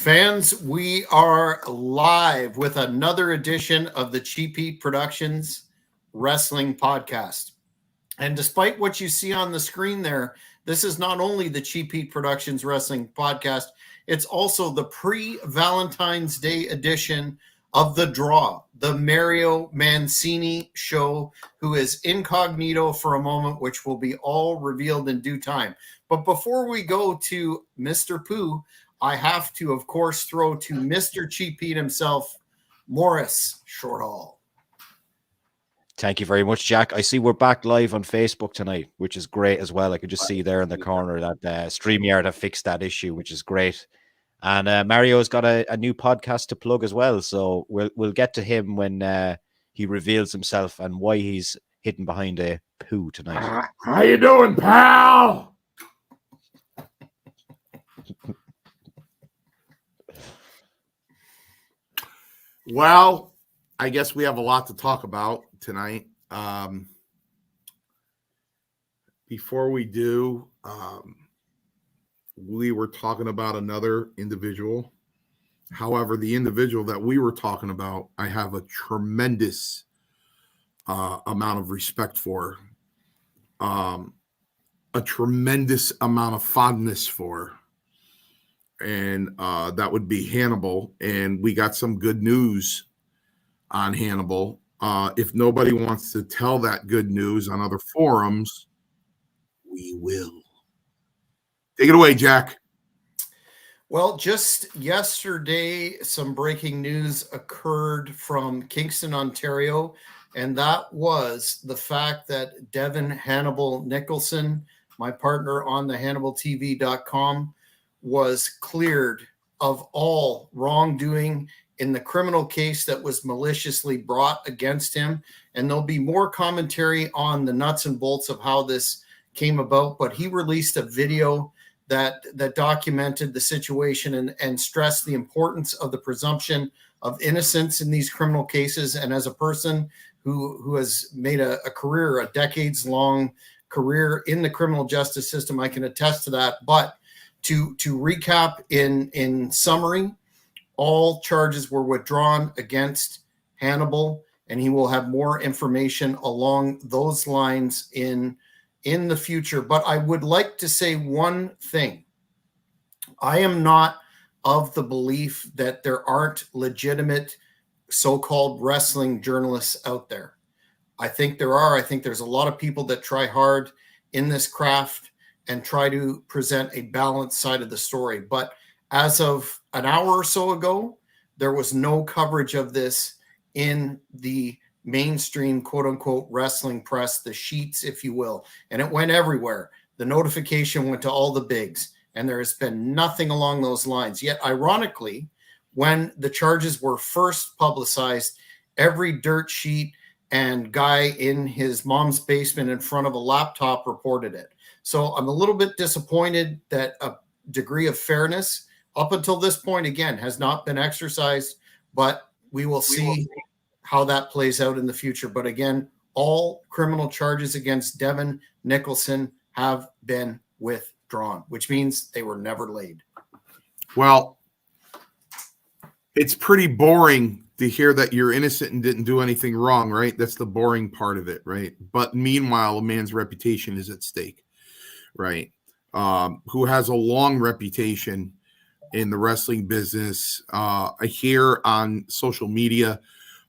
Fans, we are live with another edition of the Cheap Heat Productions Wrestling Podcast. And despite what you see on the screen there, this is not only the Cheap Heat Productions Wrestling Podcast, it's also the pre-Valentine's Day edition of The Draw, the Mario Mancini show, who is incognito for a moment, which will be all revealed in due time. But before we go to Mr. Pooh, I have to, of course, throw to Mr. Cheap Heat himself, Morris Shortall. Thank you very much, Jack. I see we're back live on Facebook tonight, which is great as well. I could just see there in the corner that StreamYard have fixed that issue, which is great. And Mario's got a new podcast to plug as well, so we'll get to him when he reveals himself and why he's hidden behind a poo tonight. How you doing, pal? Well, I guess we have a lot to talk about tonight. Before we do, we were talking about another individual. However, the individual that we were talking about, I have a tremendous amount of respect for, a tremendous amount of fondness for. And that would be Hannibal. And we got some good news on Hannibal. If nobody wants to tell that good news on other forums, we will. Take it away, Jack. Well, just yesterday, some breaking news occurred from Kingston, Ontario, and that was the fact that Devin Hannibal Nicholson, my partner on the HannibalTV.com, was cleared of all wrongdoing in the criminal case that was maliciously brought against him. And there'll be more commentary on the nuts and bolts of how this came about. But he released a video that documented the situation and stressed the importance of the presumption of innocence in these criminal cases. And as a person who has made a career, a decades-long career in the criminal justice system, I can attest to that. But to recap in summary, all charges were withdrawn against Hannibal, and he will have more information along those lines in the future. But I would like to say one thing. I am not of the belief that there aren't legitimate so-called wrestling journalists out there. I think there are. I think there's a lot of people that try hard in this craft and try to present a balanced side of the story. But as of an hour or so ago, there was no coverage of this in the mainstream, quote unquote, wrestling press, the sheets, if you will. And it went everywhere. The notification went to all the bigs, and there has been nothing along those lines. Yet, ironically, when the charges were first publicized, every dirt sheet and guy in his mom's basement in front of a laptop reported it. So I'm a little bit disappointed that a degree of fairness up until this point, again, has not been exercised, but we will see how that plays out in the future. But again, all criminal charges against Devin Nicholson have been withdrawn, which means they were never laid. Well, it's pretty boring to hear that you're innocent and didn't do anything wrong, right? That's the boring part of it, right? But meanwhile, a man's reputation is at stake, right? Who has a long reputation in the wrestling business. I hear on social media,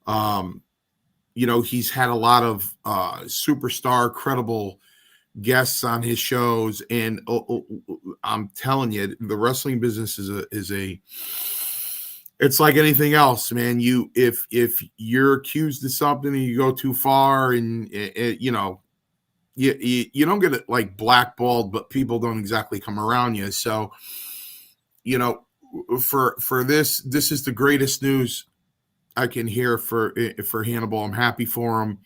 he's had a lot of superstar, credible guests on his shows, and I'm telling you, the wrestling business it's like anything else, man. If you're accused of something and you go too far, and you don't get it like blackballed, but people don't exactly come around you. So, for this is the greatest news I can hear for Hannibal. I'm happy for him.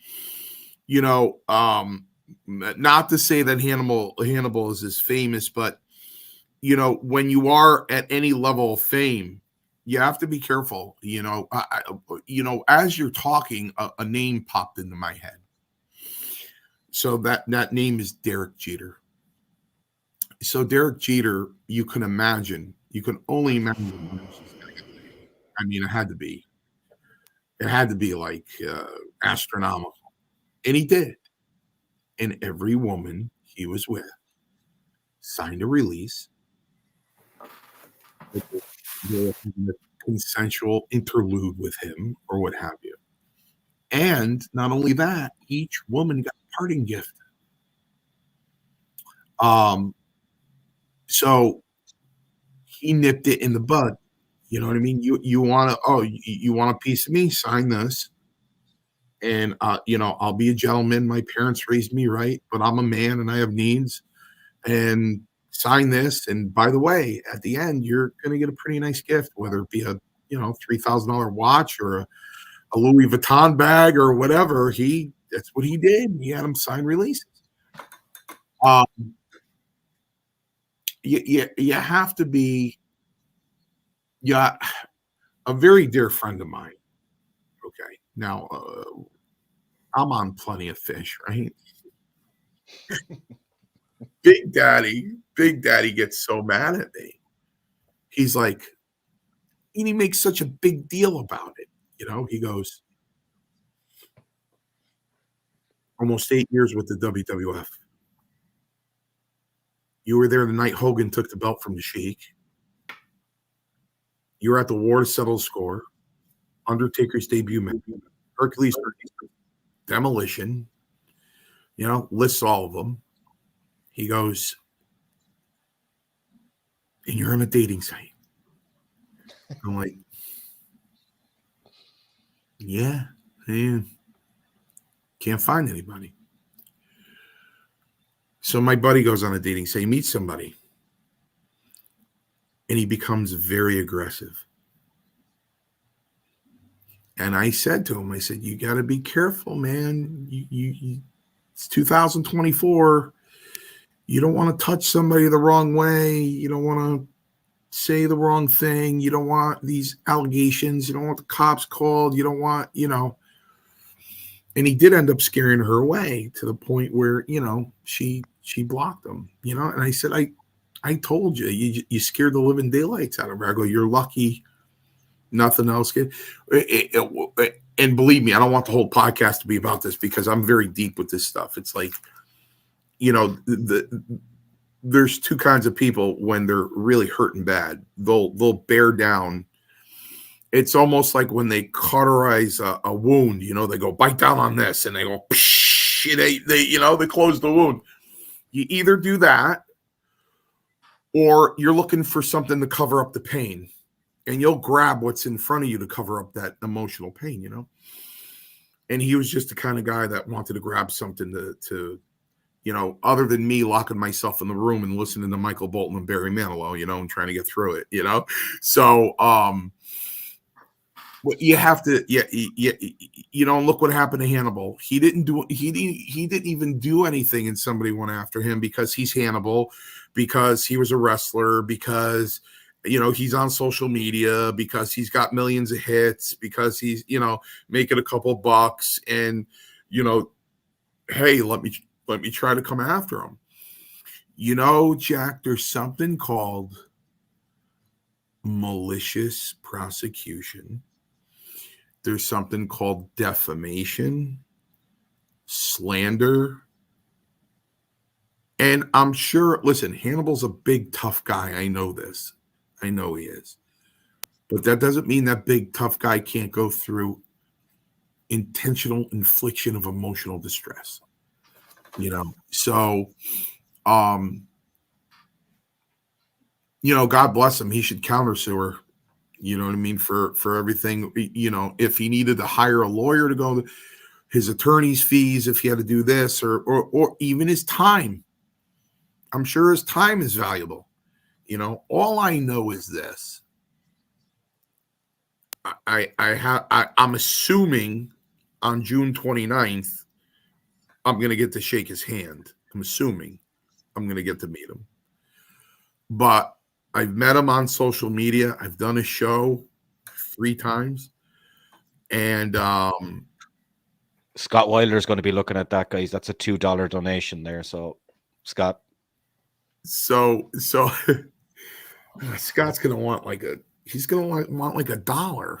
Not to say that Hannibal is as famous, but when you are at any level of fame, you have to be careful. As you're talking, a name popped into my head. So that name is Derek Jeter. So Derek Jeter, you can imagine, You can only imagine what she's gonna get paid. I mean, it had to be. It had to be like astronomical. And he did. And every woman he was with signed a release. They were having a consensual interlude with him or what have you. And not only that, each woman got a parting gift. So he nipped it in the bud. You know what I mean? You want to, you want a piece of me? Sign this. And, I'll be a gentleman. My parents raised me right, but I'm a man and I have needs. And sign this. And by the way, at the end, you're going to get a pretty nice gift, whether it be a, $3,000 watch or a Louis Vuitton bag or whatever. That's what he did. He had him sign releases. You have to be, a very dear friend of mine. Okay. Now, I'm on Plenty of Fish, right? Big Daddy gets so mad at me. He's like, and he makes such a big deal about it. He goes, almost 8 years with the WWF. You were there the night Hogan took the belt from the Sheik. You were at the War to settle the score. Undertaker's debut match. Hercules, Demolition. Lists all of them. He goes, and you're on a dating site. I'm like, yeah. Can't find anybody. So my buddy goes on a dating site, meets somebody, and he becomes very aggressive. And I said to him, you got to be careful, man. It's 2024. You don't want to touch somebody the wrong way. You don't want to say the wrong thing. You don't want these allegations. You don't want the cops called. You don't want, And he did end up scaring her away to the point where, she blocked him, And I said, I told you, you scared the living daylights out of her. I go, you're lucky. Nothing else. And believe me, I don't want the whole podcast to be about this because I'm very deep with this stuff. It's like, there's two kinds of people when they're really hurting bad. They'll bear down. It's almost like when they cauterize a wound, they go bite down on this and they go, psh, they close the wound. You either do that or you're looking for something to cover up the pain. And you'll grab what's in front of you to cover up that emotional pain, And he was just the kind of guy that wanted to grab something to other than me locking myself in the room and listening to Michael Bolton and Barry Manilow, and trying to get through it, So, you have to, look what happened to Hannibal. He didn't even do anything, and somebody went after him because he's Hannibal, because he was a wrestler, because he's on social media, because he's got millions of hits, because he's, making a couple bucks and, hey, let me try to come after him. Jack, there's something called malicious prosecution. There's something called defamation, slander. And I'm sure, listen, Hannibal's a big, tough guy. I know this. I know he is. But that doesn't mean that big, tough guy can't go through intentional infliction of emotional distress. So, God bless him. He should countersue her. You know what I mean? For everything, if he needed to hire a lawyer to go, his attorney's fees, if he had to do this or even his time. I'm sure his time is valuable. All I know is this. I'm assuming on June 29th, I'm going to get to shake his hand. I'm assuming I'm going to get to meet him. But I've met him on social media. I've done a show 3 times. And Scott Wilder is going to be looking at that, guys. That's a $2 donation there. So, Scott. So Scott's gonna want he's gonna want like $1.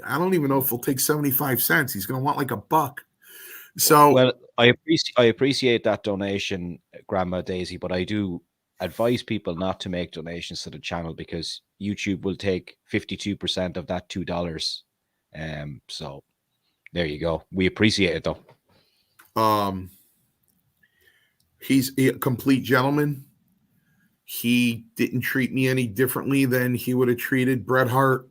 I don't even know if he'll take 75 cents. He's gonna want like $1. So Well, I appreciate that donation, Grandma Daisy, but I do advise people not to make donations to the channel because YouTube will take 52% of that $2. So there you go. We appreciate it though. he's a complete gentleman. He didn't treat me any differently than he would have treated Bret Hart.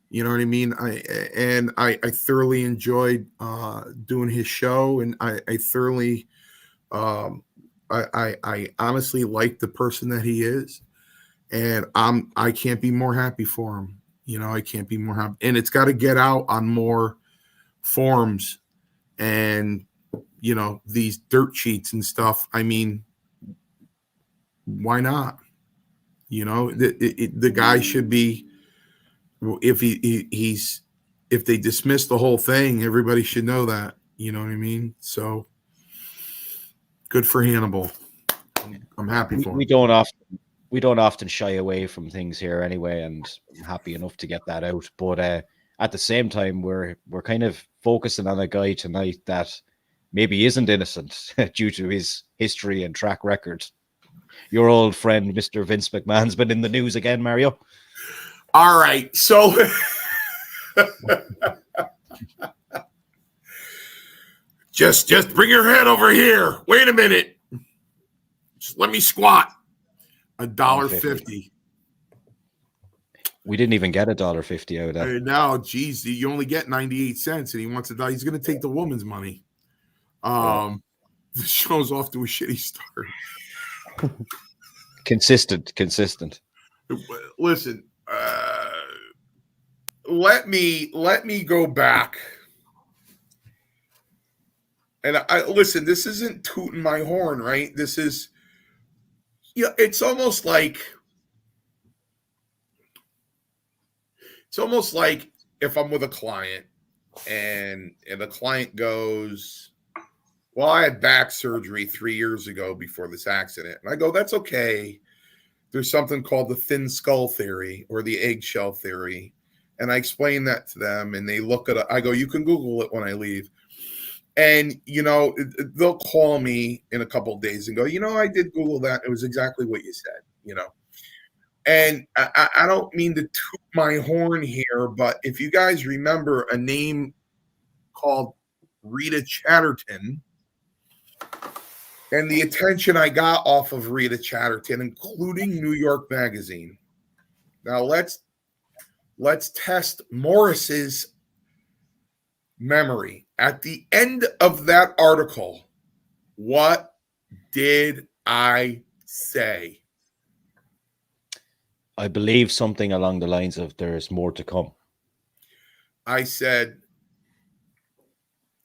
You know what I mean? I thoroughly enjoyed doing his show, and I thoroughly I honestly like the person that he is, and I can't be more happy for him. You know, I can't be more happy, and it's got to get out on more forums and these dirt sheets and stuff. I mean, why not? The guy should be, if if they dismiss the whole thing, everybody should know that. You know what I mean? So good for Hannibal. I'm happy for him. We don't often shy away from things here anyway, and I'm happy enough to get that out. But at the same time, we're kind of focusing on a guy tonight that maybe isn't innocent due to his history and track record. Your old friend, Mr. Vince McMahon's been in the news again, Mario. All right, so just bring your head over here. Wait a minute. Just let me squat. $1.50. We didn't even get $1.50 out of that. No, geez, you only get 98 cents, and he wants $1. He's going to take the woman's money. The show's off to a shitty start. Consistent. Listen, let me go back. And I listen, this isn't tooting my horn, right? This is, it's almost like if I'm with a client and the client goes, well, I had back surgery 3 years ago before this accident. And I go, that's okay. There's something called the thin skull theory or the eggshell theory. And I explain that to them, and they look at it. I go, you can Google it when I leave. And, they'll call me in a couple of days and go, I did Google that. It was exactly what you said, And I don't mean to toot my horn here, but if you guys remember a name called Rita Chatterton, and the attention I got off of Rita Chatterton, including New York Magazine. Now let's test Morris's memory. At the end of that article, what did I say? I believe something along the lines of there's more to come. I said,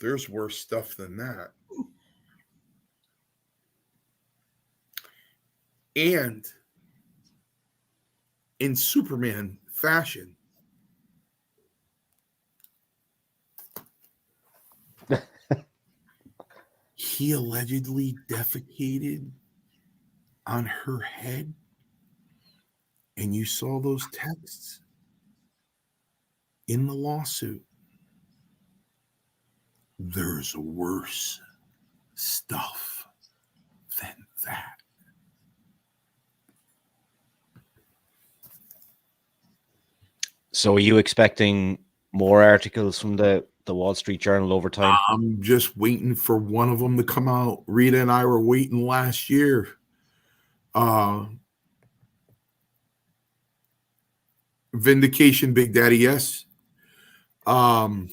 there's worse stuff than that. And in Superman fashion, he allegedly defecated on her head. And you saw those texts in the lawsuit. There's worse stuff than that. So are you expecting more articles from the Wall Street Journal over time? I'm just waiting for one of them to come out. Rita and I were waiting last year. Vindication, Big Daddy, yes. As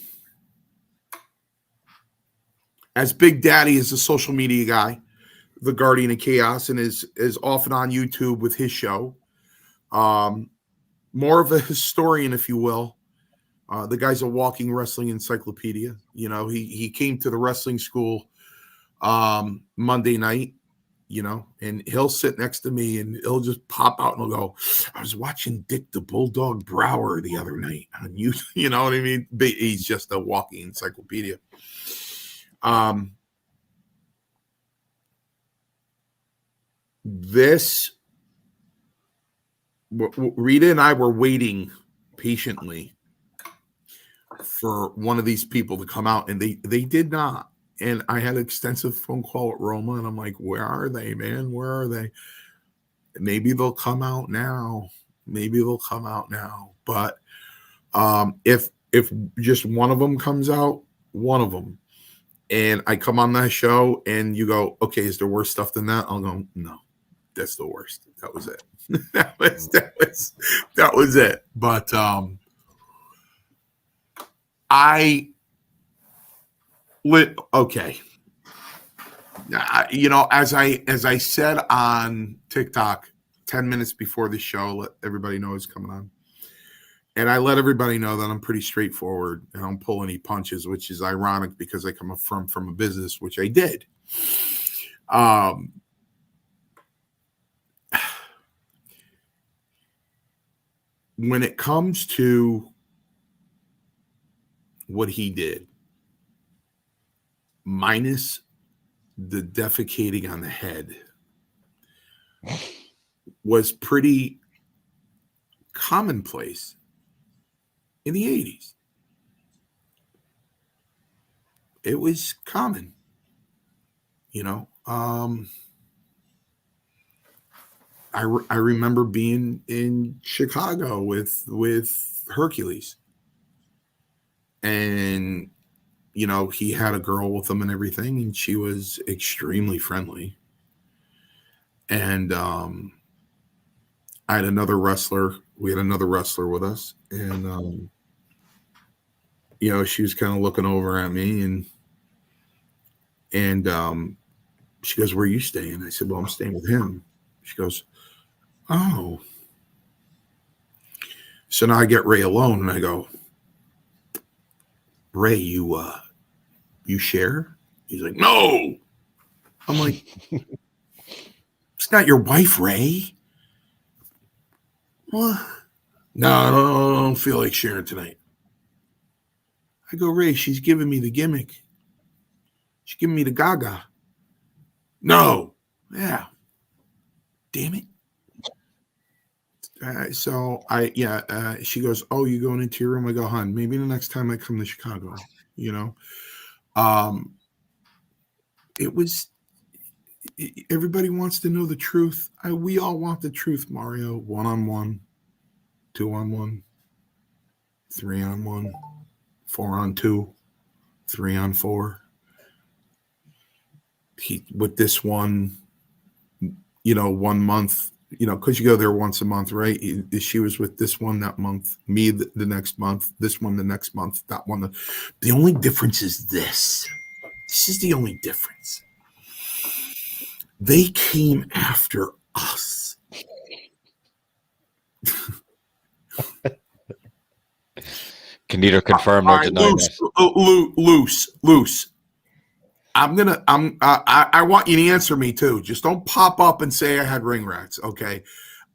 Big Daddy is a social media guy, the Guardian of Chaos, and is often on YouTube with his show. More of a historian, if you will. The guy's a walking wrestling encyclopedia. He came to the wrestling school Monday night, and he'll sit next to me and he'll just pop out and he'll go, I was watching Dick the Bulldog Brower the other night on YouTube. You know what I mean? He's just a walking encyclopedia. This Rita and I were waiting patiently for one of these people to come out, and they did not. And I had an extensive phone call with Roma, and I'm like, where are they, man? Where are they? Maybe they'll come out now. Maybe they'll come out now. But if just one of them comes out, one of them, and I come on that show and you go, okay, is there worse stuff than that? I'll go, no, that's the worst. That was it. that was it. But okay. As I said on TikTok 10 minutes before the show, let everybody know it's coming on. And I let everybody know that I'm pretty straightforward and I don't pull any punches, which is ironic because I come from a business, which I did. When it comes to what he did, minus the defecating on the head, was pretty commonplace in the 80s. It was common, I remember being in Chicago with Hercules, and he had a girl with him and everything, and she was extremely friendly. And I had another wrestler. We had another wrestler with us, and she was kind of looking over at me, and she goes, "Where are you staying?" I said, "Well, I'm staying with him." She goes, "Oh." So now I get Ray alone, and I go, "Ray, you share?" He's like, "No." I'm like, "It's not your wife, Ray." What? No, I don't feel like sharing tonight. I go, "Ray, she's giving me the gimmick. She's giving me the gaga." "No." "Yeah. Damn it." She goes, "Oh, you going into your room?" I go, "Hon, maybe the next time I come to Chicago, everybody wants to know the truth. We all want the truth, Mario. 1-on-1, 2-on-1, 3-on-1, 4-on-2, 3-on-4. With this one, 1 month, because you go there once a month, right? She was with this one that month, me the next month, this one the next month, that one. The only difference is this. This is the only difference. They came after us. Can neither confirm nor deny that. Loose. I want you to answer me too. Just don't pop up and say I had ring rats, okay?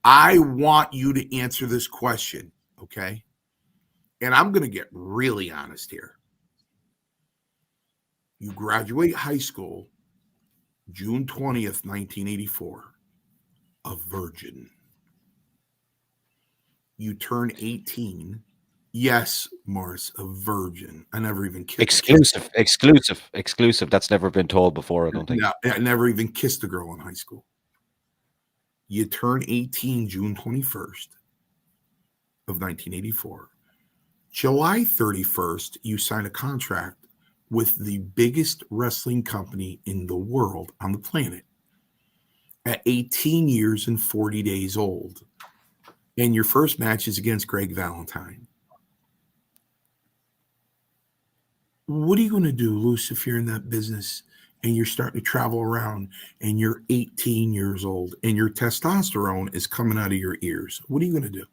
I want you to answer this question, okay? And I'm going to get really honest here. You graduate high school June 20th, 1984, a virgin. You turn 18. Yes, Morris, a virgin. I never even kissed. Exclusive. That's never been told before, I don't think. No, I never even kissed a girl in high school. You turn 18 June 21st of 1984. July 31st, you sign a contract with the biggest wrestling company in the world, on the planet, at 18 years and 40 days old. And your first match is against Greg Valentine. What are you going to do, Luce, if you're in that business and you're starting to travel around and you're 18 years old and your testosterone is coming out of your ears? What are you going to do?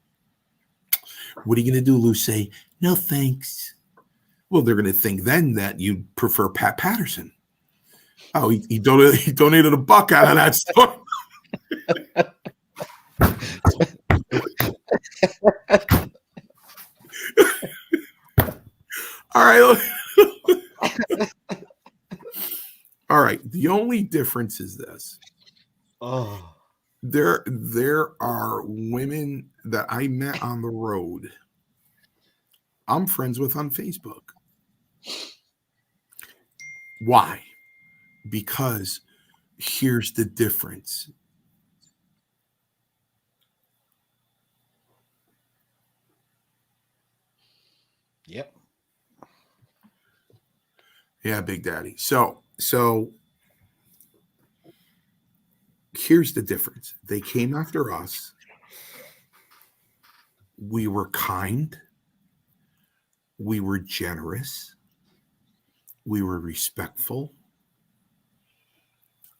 What are you going to do, Luce? Say, "No, thanks." Well, they're going to think then that you prefer Pat Patterson. Oh, he donated $1 out of that store. All right. All right. The only difference is this. Oh. there are women that I met on the road. I'm friends with on Facebook. Why? Because here's the difference. Yep. Yeah, Big Daddy. So here's the difference. They came after us. We were kind. We were generous. We were respectful.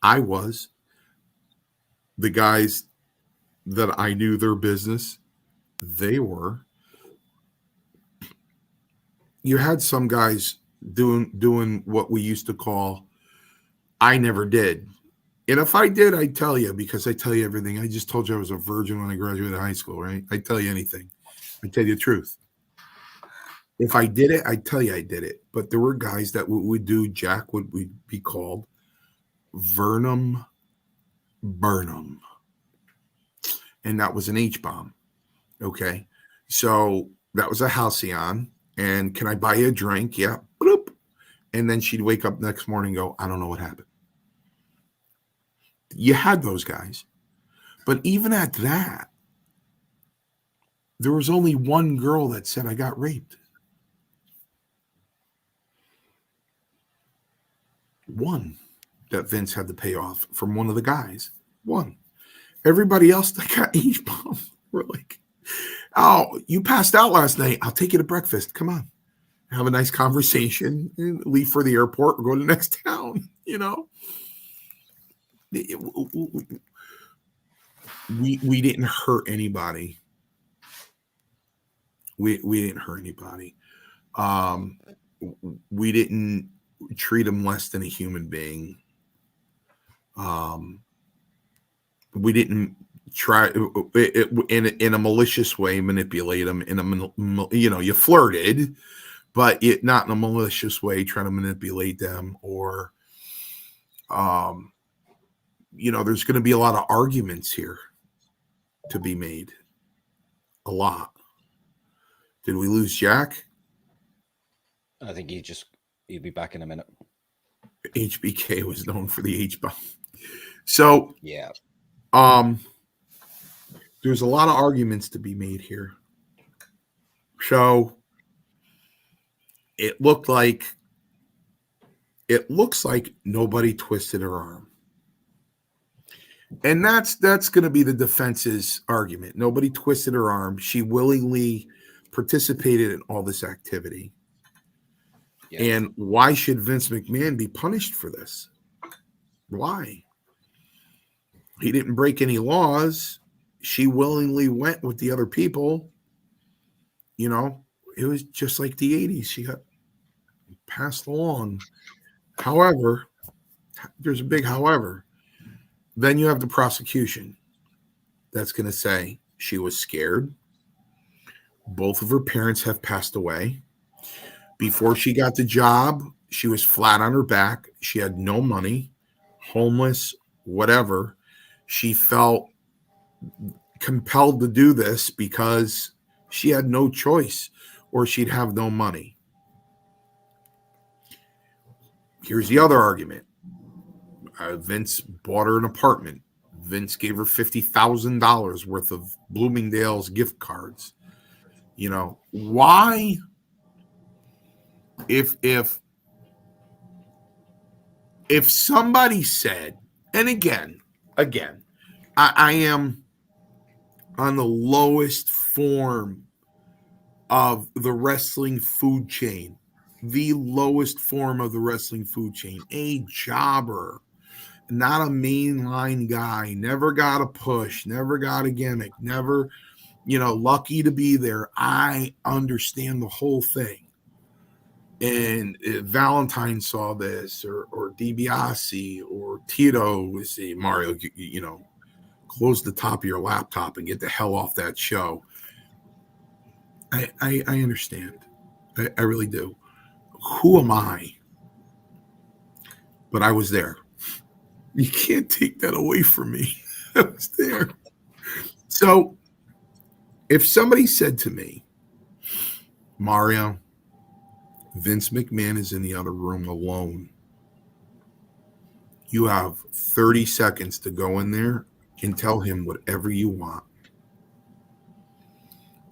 I was. The guys that I knew their business, they were. You had some guys doing what we used to call, I never did. And if I did, I'd tell you, because I tell you everything. I just told you I was a virgin when I graduated high school, right? I'd tell you anything. I'd tell you the truth. If I did it, I'd tell you I did it. But there were guys that would do, Jack would be called Vernum Burnham. And that was an H-bomb. Okay. So that was a halcyon. And can I buy you a drink? Yeah. Bloop. And then she'd wake up next morning and go, I don't know what happened. You had those guys. But even at that, there was only one girl that said, I got raped. One that Vince had to pay off from one of the guys. One. Everybody else that got H-bomb were like, oh, you passed out last night. I'll take you to breakfast. Come on. Have a nice conversation. And leave for the airport or go to the next town. You know? We didn't hurt anybody. We didn't hurt anybody. We didn't treat them less than a human being. We didn't try in a malicious way manipulate them. You flirted, but not in a malicious way trying to manipulate them or there's going to be a lot of arguments here to be made. A lot. Did we lose Jack? I think he'll be back in a minute. HBK was known for the H-bomb. So yeah. There's a lot of arguments to be made here. So it looks like nobody twisted her arm. And that's going to be the defense's argument. Nobody twisted her arm. She willingly participated in all this activity. Yes. And why should Vince McMahon be punished for this? Why? He didn't break any laws. She willingly went with the other people. It was just like the 80s. She got passed along. However, there's a big however. Then you have the prosecution that's going to say she was scared. Both of her parents have passed away. Before she got the job, she was flat on her back. She had no money, homeless, whatever. She felt compelled to do this because she had no choice or she'd have no money. Here's the other argument. Vince bought her an apartment. Vince gave her $50,000 worth of Bloomingdale's gift cards. Why? If somebody said, and again, I am on the lowest form of the wrestling food chain, the lowest form of the wrestling food chain, a jobber, not a mainline guy, never got a push, never got a gimmick, never, lucky to be there. I understand the whole thing. And if Valentine saw this, or DiBiase, or Tito would say, Mario, close the top of your laptop and get the hell off that show. I understand. I really do. Who am I? But I was there. You can't take that away from me. I was there. So if somebody said to me, Mario, Vince McMahon is in the other room alone, you have 30 seconds to go in there and tell him whatever you want,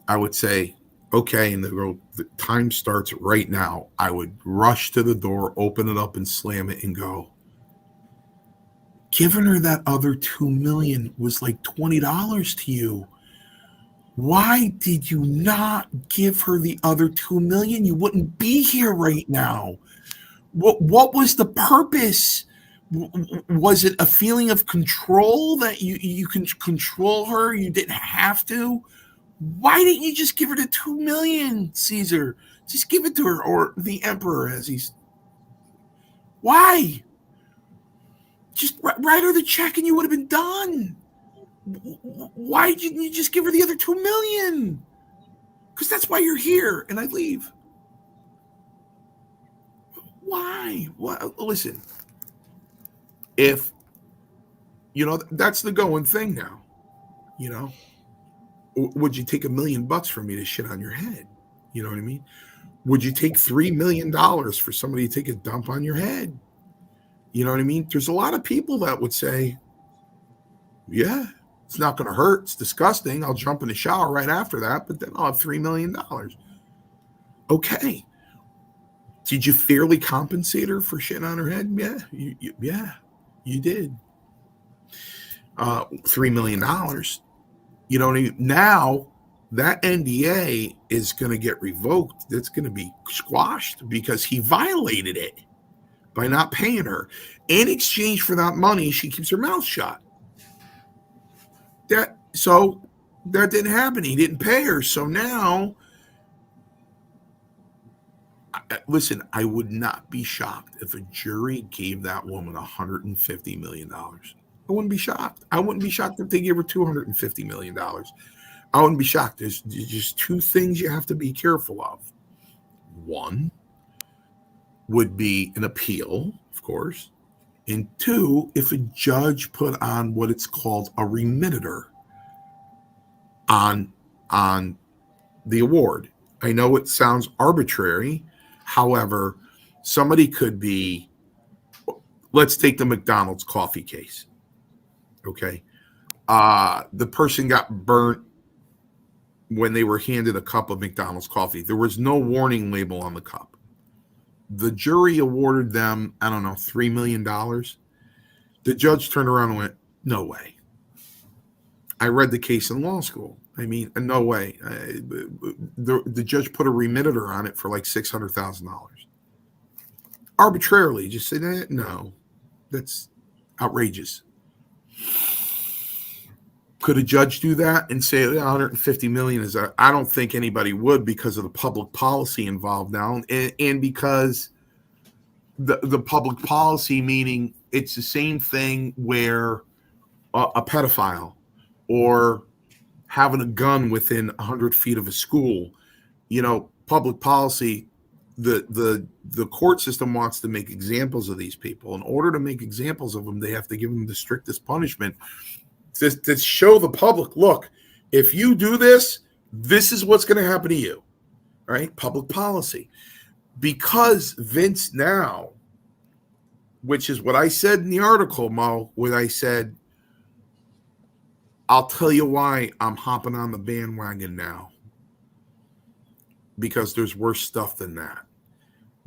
I would say, okay, and the time starts right now. I would rush to the door, open it up and slam it and go, giving her that other $2 million was like $20 to you. Why did you not give her the other $2 million? You wouldn't be here right now. What was the purpose? Was it a feeling of control that you can control her? You didn't have to. Why didn't you just give her the $2 million, Caesar? Just give it to her, or the Emperor, as he's. Why? Just write her the check, and you would have been done. Why didn't you just give her the other $2 million? Because that's why you're here, and I leave. Why? What? Listen, if that's the going thing now. Would you take $1 million for me to shit on your head? You know what I mean? Would you take $3 million for somebody to take a dump on your head? You know what I mean? There's a lot of people that would say, yeah, it's not going to hurt. It's disgusting. I'll jump in the shower right after that, but then I'll have $3 million. Okay. Did you fairly compensate her for shitting on her head? Yeah, you did. $3 million. You know what I mean? Now that NDA is going to get revoked. That's going to be squashed because he violated it by not paying her. In exchange for that money, she keeps her mouth shut. So that didn't happen. He didn't pay her. So now, listen, I would not be shocked if a jury gave that woman $150 million. I wouldn't be shocked. I wouldn't be shocked if they gave her $250 million. I wouldn't be shocked. There's just two things you have to be careful of. One would be an appeal, of course. And two, if a judge put on what it's called a remitter on the award. I know it sounds arbitrary. However, somebody could be, let's take the McDonald's coffee case. Okay. The person got burnt when they were handed a cup of McDonald's coffee. There was no warning label on the cup. The jury awarded them, I don't know, $3 million. The judge turned around and went, no way. I read the case in law school. I mean, no way. The judge put a remitter on it for like $600,000. Arbitrarily, just said, no, that's outrageous. Could a judge do that and say $150 million is? I don't think anybody would because of the public policy involved now, and because the public policy meaning it's the same thing where a pedophile or having a gun within 100 feet of a school, public policy. The court system wants to make examples of these people. In order to make examples of them, they have to give them the strictest punishment. To show the public, look, if you do this, this is what's going to happen to you, right? Public policy. Because Vince now, which is what I said in the article, Mo, where I said, I'll tell you why I'm hopping on the bandwagon now. Because there's worse stuff than that.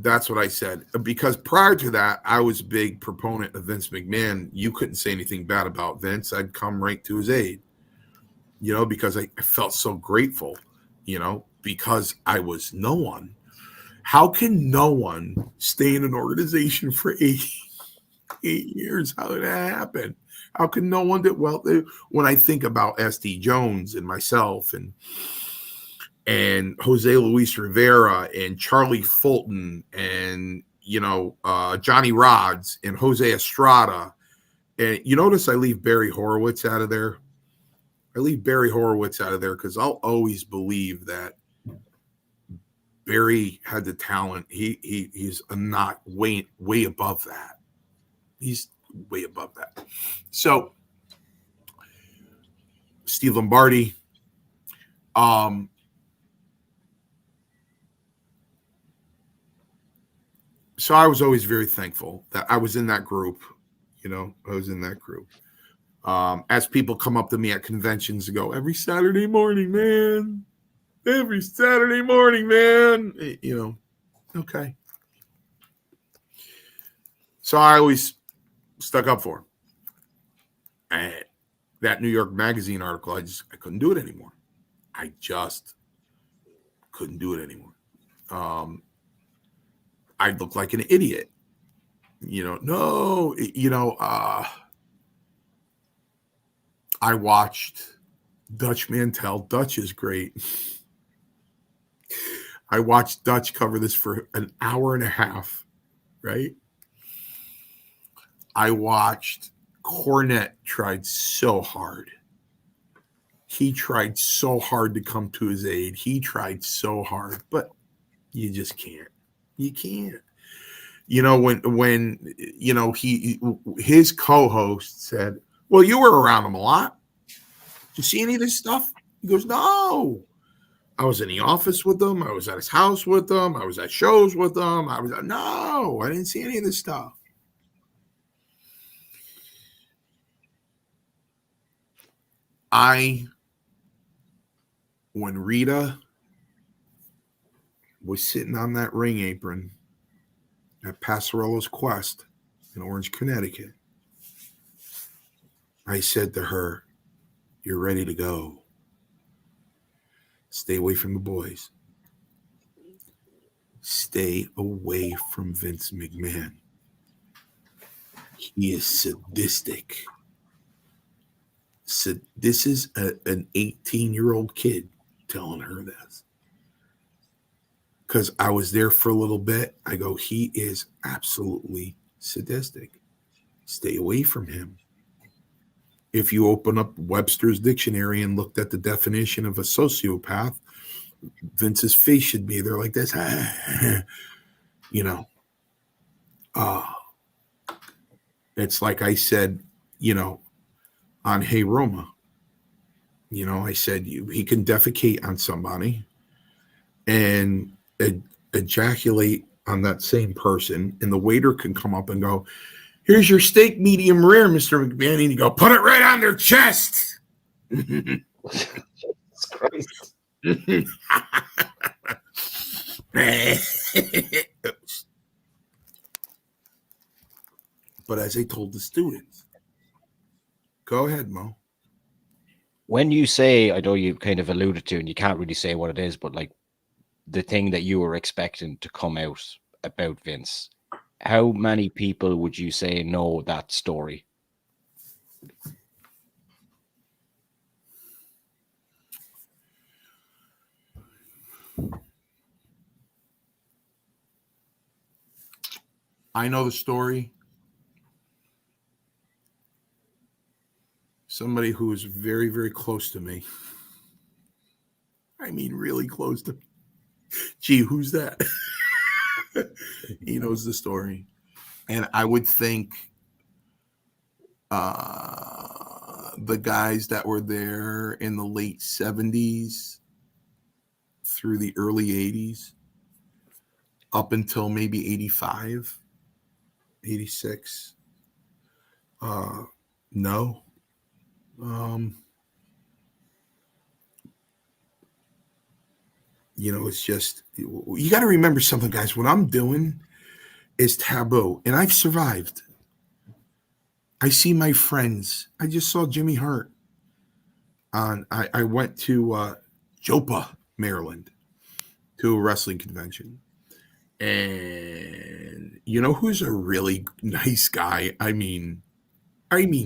That's what I said. Because prior to that, I was a big proponent of Vince McMahon. You couldn't say anything bad about Vince. I'd come right to his aid, because I felt so grateful, because I was no one. How can no one stay in an organization for 8 years? How did that happen? How can no one do well? When I think about S.D. Jones and myself and Jose Luis Rivera and Charlie Fulton and, Johnny Rods and Jose Estrada. And you notice I leave Barry Horowitz out of there. I leave Barry Horowitz out of there because I'll always believe that Barry had the talent. He's not way above that. He's way above that. So Steve Lombardi. So I was always very thankful that I was in that group. You know, I was in that group. As people come up to me at conventions and go, every Saturday morning, man. Every Saturday morning, man. You know, okay. So I always stuck up for him. And that New York Magazine article, I couldn't do it anymore. I just couldn't do it anymore. I'd look like an idiot. You know, no, you know, I watched Dutch Mantel. Dutch is great. I watched Dutch cover this for an hour and a half, right? I watched Cornette tried so hard. He tried so hard to come to his aid. He tried so hard, but you just can't. You can't. You know, when you know, his co-host said, well, you were around him a lot. Did you see any of this stuff? He goes, no. I was in the office with him. I was at his house with him. I was at shows with him. No, I didn't see any of this stuff. When Rita was sitting on that ring apron at Passerello's Quest in Orange, Connecticut, I said to her, you're ready to go. Stay away from the boys. Stay away from Vince McMahon. He is sadistic. So this is an 18-year-old kid telling her this. Because I was there for a little bit. I go, he is absolutely sadistic. Stay away from him. If you open up Webster's dictionary and looked at the definition of a sociopath, Vince's face should be there like this. You know. It's like I said, you know, on Hey Roma. You know, I said he can defecate on somebody and ejaculate on that same person, and the waiter can come up and go, here's your steak medium rare, Mr. McMahon, and you go, put it right on their chest. That's Christ. But as I told the students, go ahead, Mo. When you say, I know you kind of alluded to, and you can't really say what it is, but like the thing that you were expecting to come out about Vince, how many people would you say know that story? I know the story. Somebody who is very, very close to me. I mean, really close to me. Gee, who's that? He knows the story. And I would think the guys that were there in the late 70s through the early 80s, up until maybe 85, 86. No. You know, it's just, you got to remember something, guys. What I'm doing is taboo, and I've survived. I see my friends. I just saw Jimmy Hart. I went to Joppa, Maryland, to a wrestling convention. And you know who's a really nice guy? I mean,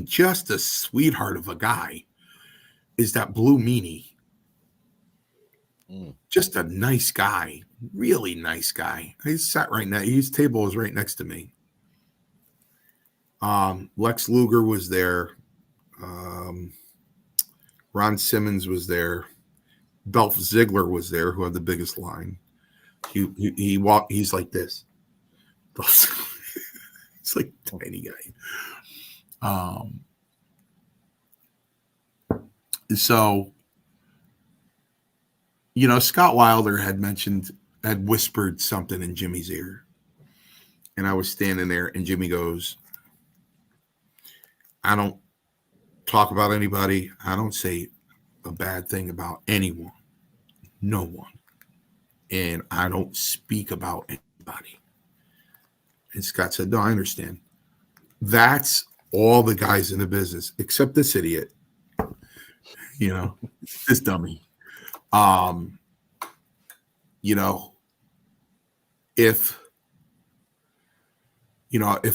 just a sweetheart of a guy is that Blue Meanie. Just a nice guy, really nice guy. He sat right now. His table was right next to me. Lex Luger was there. Ron Simmons was there. Dolph Ziggler was there, who had the biggest line. He walked. He's like this. He's like a tiny guy. So, you know, Scott Wilder had whispered something in Jimmy's ear. And I was standing there, and Jimmy goes, I don't talk about anybody. I don't say a bad thing about anyone, no one. And I don't speak about anybody. And Scott said, no, I understand. That's all the guys in the business, except this idiot, you know, this dummy. You know, if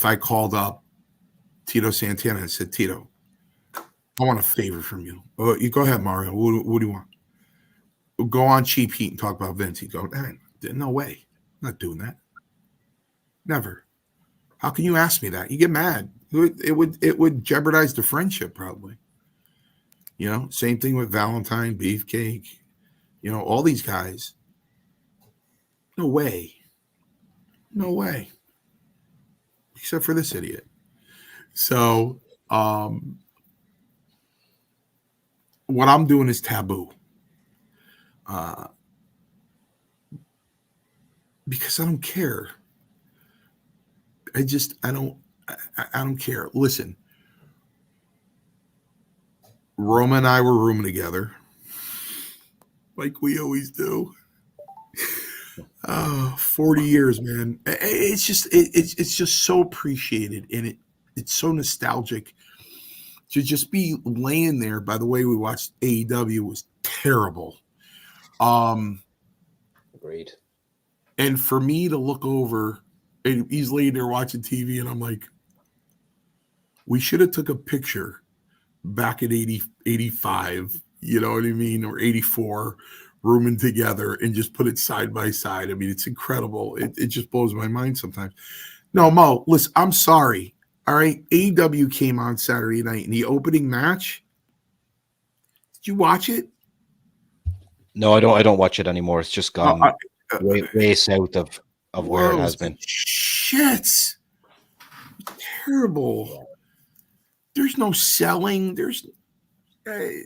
I called up Tito Santana and said, Tito, I want a favor from you. Oh, you go ahead, Mario. What do you want? Go on Cheap Heat and talk about Vince. He'd go, no way. I'm not doing that. Never. How can you ask me that? You get mad. It would jeopardize the friendship probably. You know, same thing with Valentine, Beefcake, you know, all these guys. No way. No way. Except for this idiot. So, what I'm doing is taboo. Because I don't care. I don't care. Listen, Roma and I were rooming together, like we always do. 40 years, man. It's just so appreciated, and it's so nostalgic to just be laying there. By the way, we watched AEW was terrible. Agreed. And for me to look over, and he's laying there watching TV, and I'm like, we should have took a picture back in 85, you know what I mean, or 84, rooming together and just put it side by side. I mean, it's incredible. It just blows my mind sometimes. No, Mo, listen, I'm sorry. All right, AEW came on Saturday night in the opening match. Did you watch it? No, I don't watch it anymore. It's just gone way south of where it has been. Shit. Terrible. There's no selling.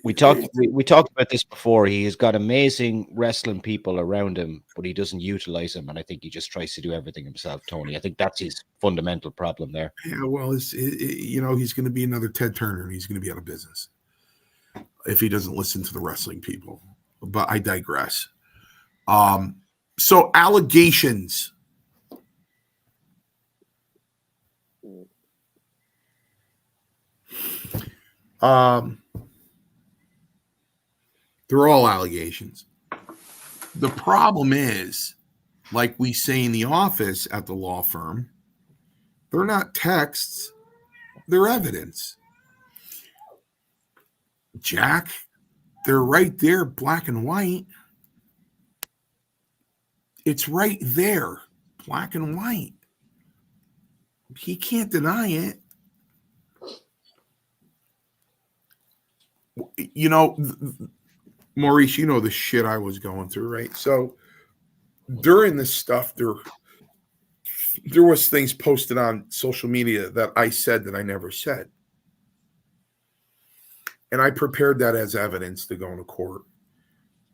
We talked about this before. He has got amazing wrestling people around him, but he doesn't utilize them, and I think he just tries to do everything himself, Tony. I think that's his fundamental problem there. Yeah, well, you know, he's going to be another Ted Turner, and he's going to be out of business if he doesn't listen to the wrestling people. But I digress. So allegations. They're all allegations. The problem is, like we say in the office at the law firm, they're not texts, they're evidence. Jack, they're right there, black and white. It's right there, black and white. He can't deny it. You know, Maurice, you know the shit I was going through, right? So during this stuff, there was things posted on social media that I said that I never said. And I prepared that as evidence to go into court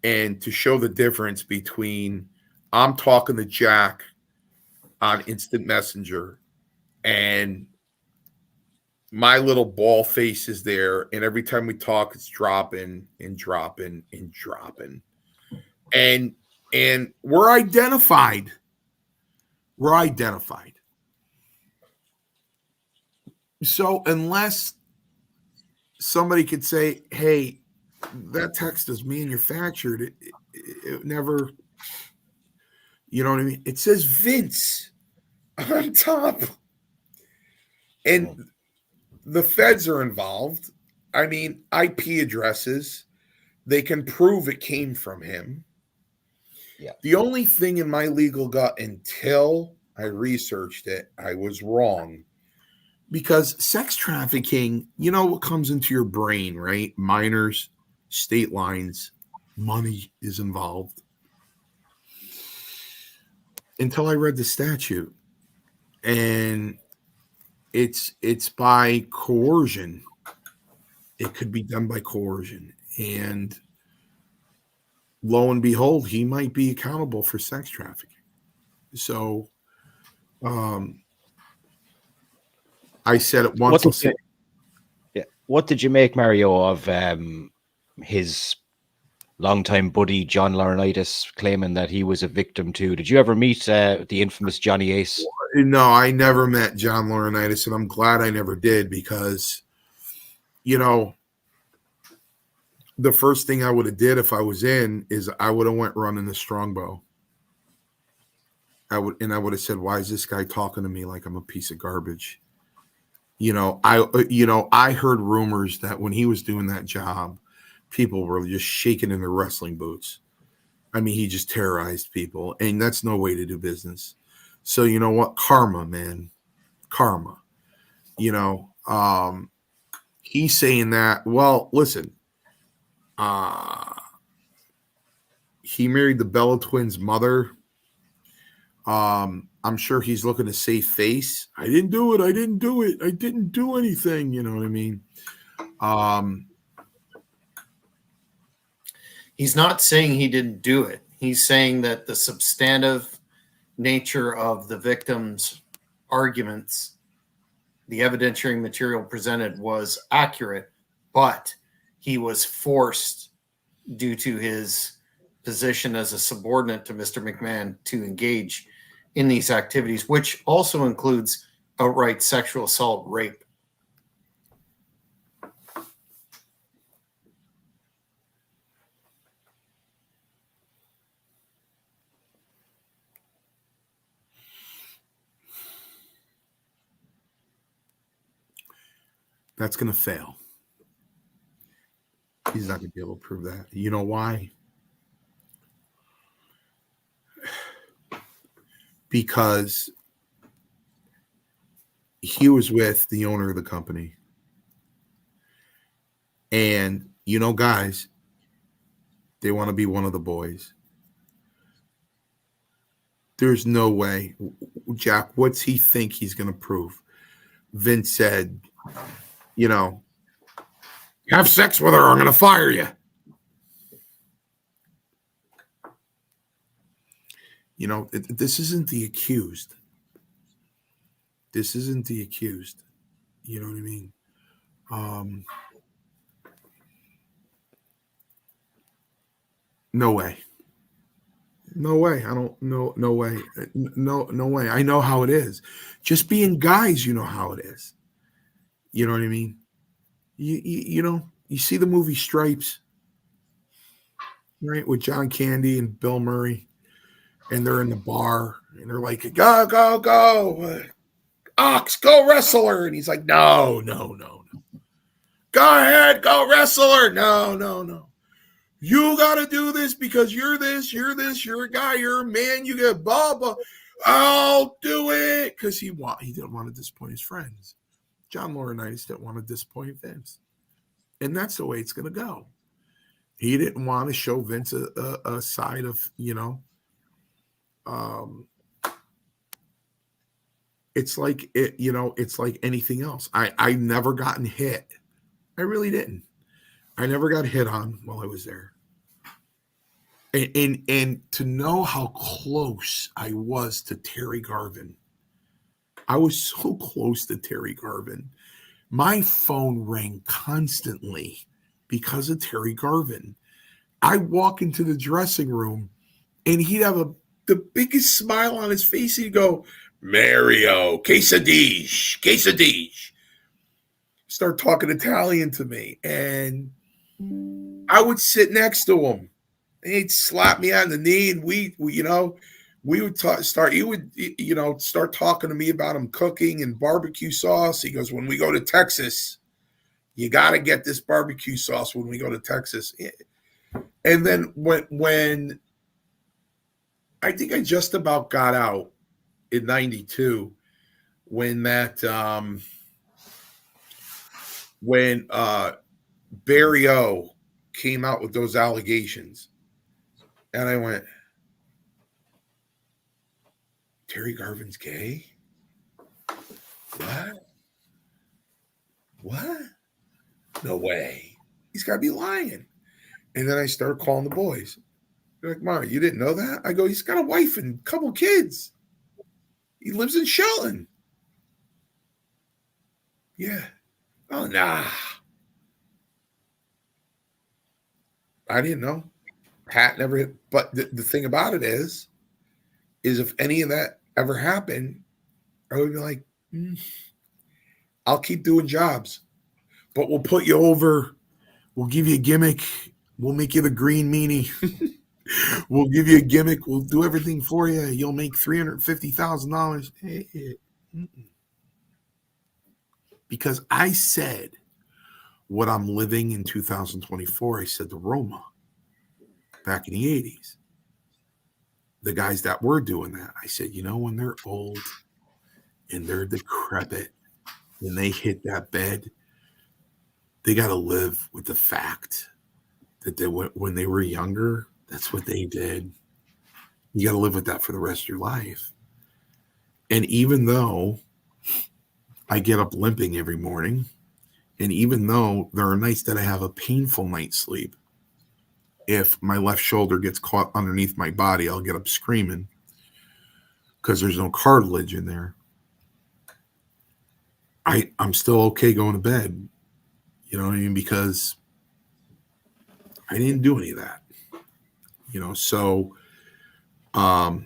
and to show the difference between I'm talking to Jack on Instant Messenger and my little ball face is there, and every time we talk, it's dropping and dropping and dropping. And we're identified. We're identified. So unless somebody could say, hey, that text is manufactured, it never, you know what I mean? It says Vince on top. And the feds are involved. I mean, IP addresses, they can prove it came from him. Yeah. The only thing in my legal gut until I researched it, I was wrong. Because sex trafficking, you know what comes into your brain, right? Minors, state lines, money is involved. Until I read the statute. And it's by coercion. It could be done by coercion. And lo and behold, he might be accountable for sex trafficking. So I said it once. What did you make, Mario, of his longtime buddy John Laurinaitis claiming that he was a victim too? Did you ever meet the infamous Johnny Ace? No, I never met John Laurinaitis, and I'm glad I never did, because, you know, the first thing I would have did if I was in is I would have went running the Strongbow. I would have said, "Why is this guy talking to me like I'm a piece of garbage?" I heard rumors that when he was doing that job, people were just shaking in their wrestling boots. I mean, he just terrorized people, and that's no way to do business. So you know what? Karma, man. Karma. He's saying that. Well, listen. He married the Bella twins' mother. I'm sure he's looking to save face. I didn't do it. I didn't do it. I didn't do anything. You know what I mean? He's not saying he didn't do it. He's saying that the substantive nature of the victim's arguments, the evidentiary material presented, was accurate, but he was forced, due to his position as a subordinate to Mr. McMahon, to engage in these activities, which also includes outright sexual assault, rape. That's going to fail. He's not going to be able to prove that. You know why? Because he was with the owner of the company. And, guys, they want to be one of the boys. There's no way. Jack, what's he think he's going to prove? Vince said, have sex with her, I'm going to fire you. This isn't the accused. This isn't the accused. You know what I mean? No way. No way. I don't know. No way. No way. I know how it is. Just being guys, you know how it is. You know what I mean? You see the movie Stripes, right? With John Candy and Bill Murray. And they're in the bar and they're like, go, go, go. Ox, go wrestle her. And he's like, no. Go ahead, go wrestle her. No. You got to do this because you're this, you're a guy, you're a man, you get blah, blah. I'll do it. Because he didn't want to disappoint his friends. John Laurinaitis didn't want to disappoint Vince. And that's the way it's going to go. He didn't want to show Vince a side of, it's like it's like anything else. I never gotten hit. I really didn't. I never got hit on while I was there. And to know how close I was to Terry Garvin. I was so close to Terry Garvin. My phone rang constantly because of Terry Garvin. I'd walk into the dressing room and he'd have the biggest smile on his face. He'd go, Mario, quesadille. Start talking Italian to me. And I would sit next to him. And he'd slap me on the knee. And we would start talking to me about him cooking and barbecue sauce. He goes, when we go to Texas, you got to get this barbecue sauce when we go to Texas. And then when I think I just about got out in 92 when Barry O came out with those allegations. And I went, Terry Garvin's gay? What? No way. He's got to be lying. And then I started calling the boys. They're like, Mario, you didn't know that? I go, he's got a wife and a couple kids. He lives in Shelton. Yeah. Oh, nah. I didn't know. Pat never hit. But the thing about it is if any of that ever happened, I would be like, I'll keep doing jobs, but we'll put you over. We'll give you a gimmick. We'll make you the green meanie. We'll give you a gimmick. We'll do everything for you. You'll make $350,000. Because I said what I'm living in 2024. I said to Roma back in the 80s. The guys that were doing that, I said, when they're old and they're decrepit and they hit that bed, they got to live with the fact that when they were younger, that's what they did. You got to live with that for the rest of your life. And even though I get up limping every morning, and even though there are nights that I have a painful night's sleep, if my left shoulder gets caught underneath my body, I'll get up screaming because there's no cartilage in there. I'm still okay going to bed. You know what I mean? Because I didn't do any of that. So I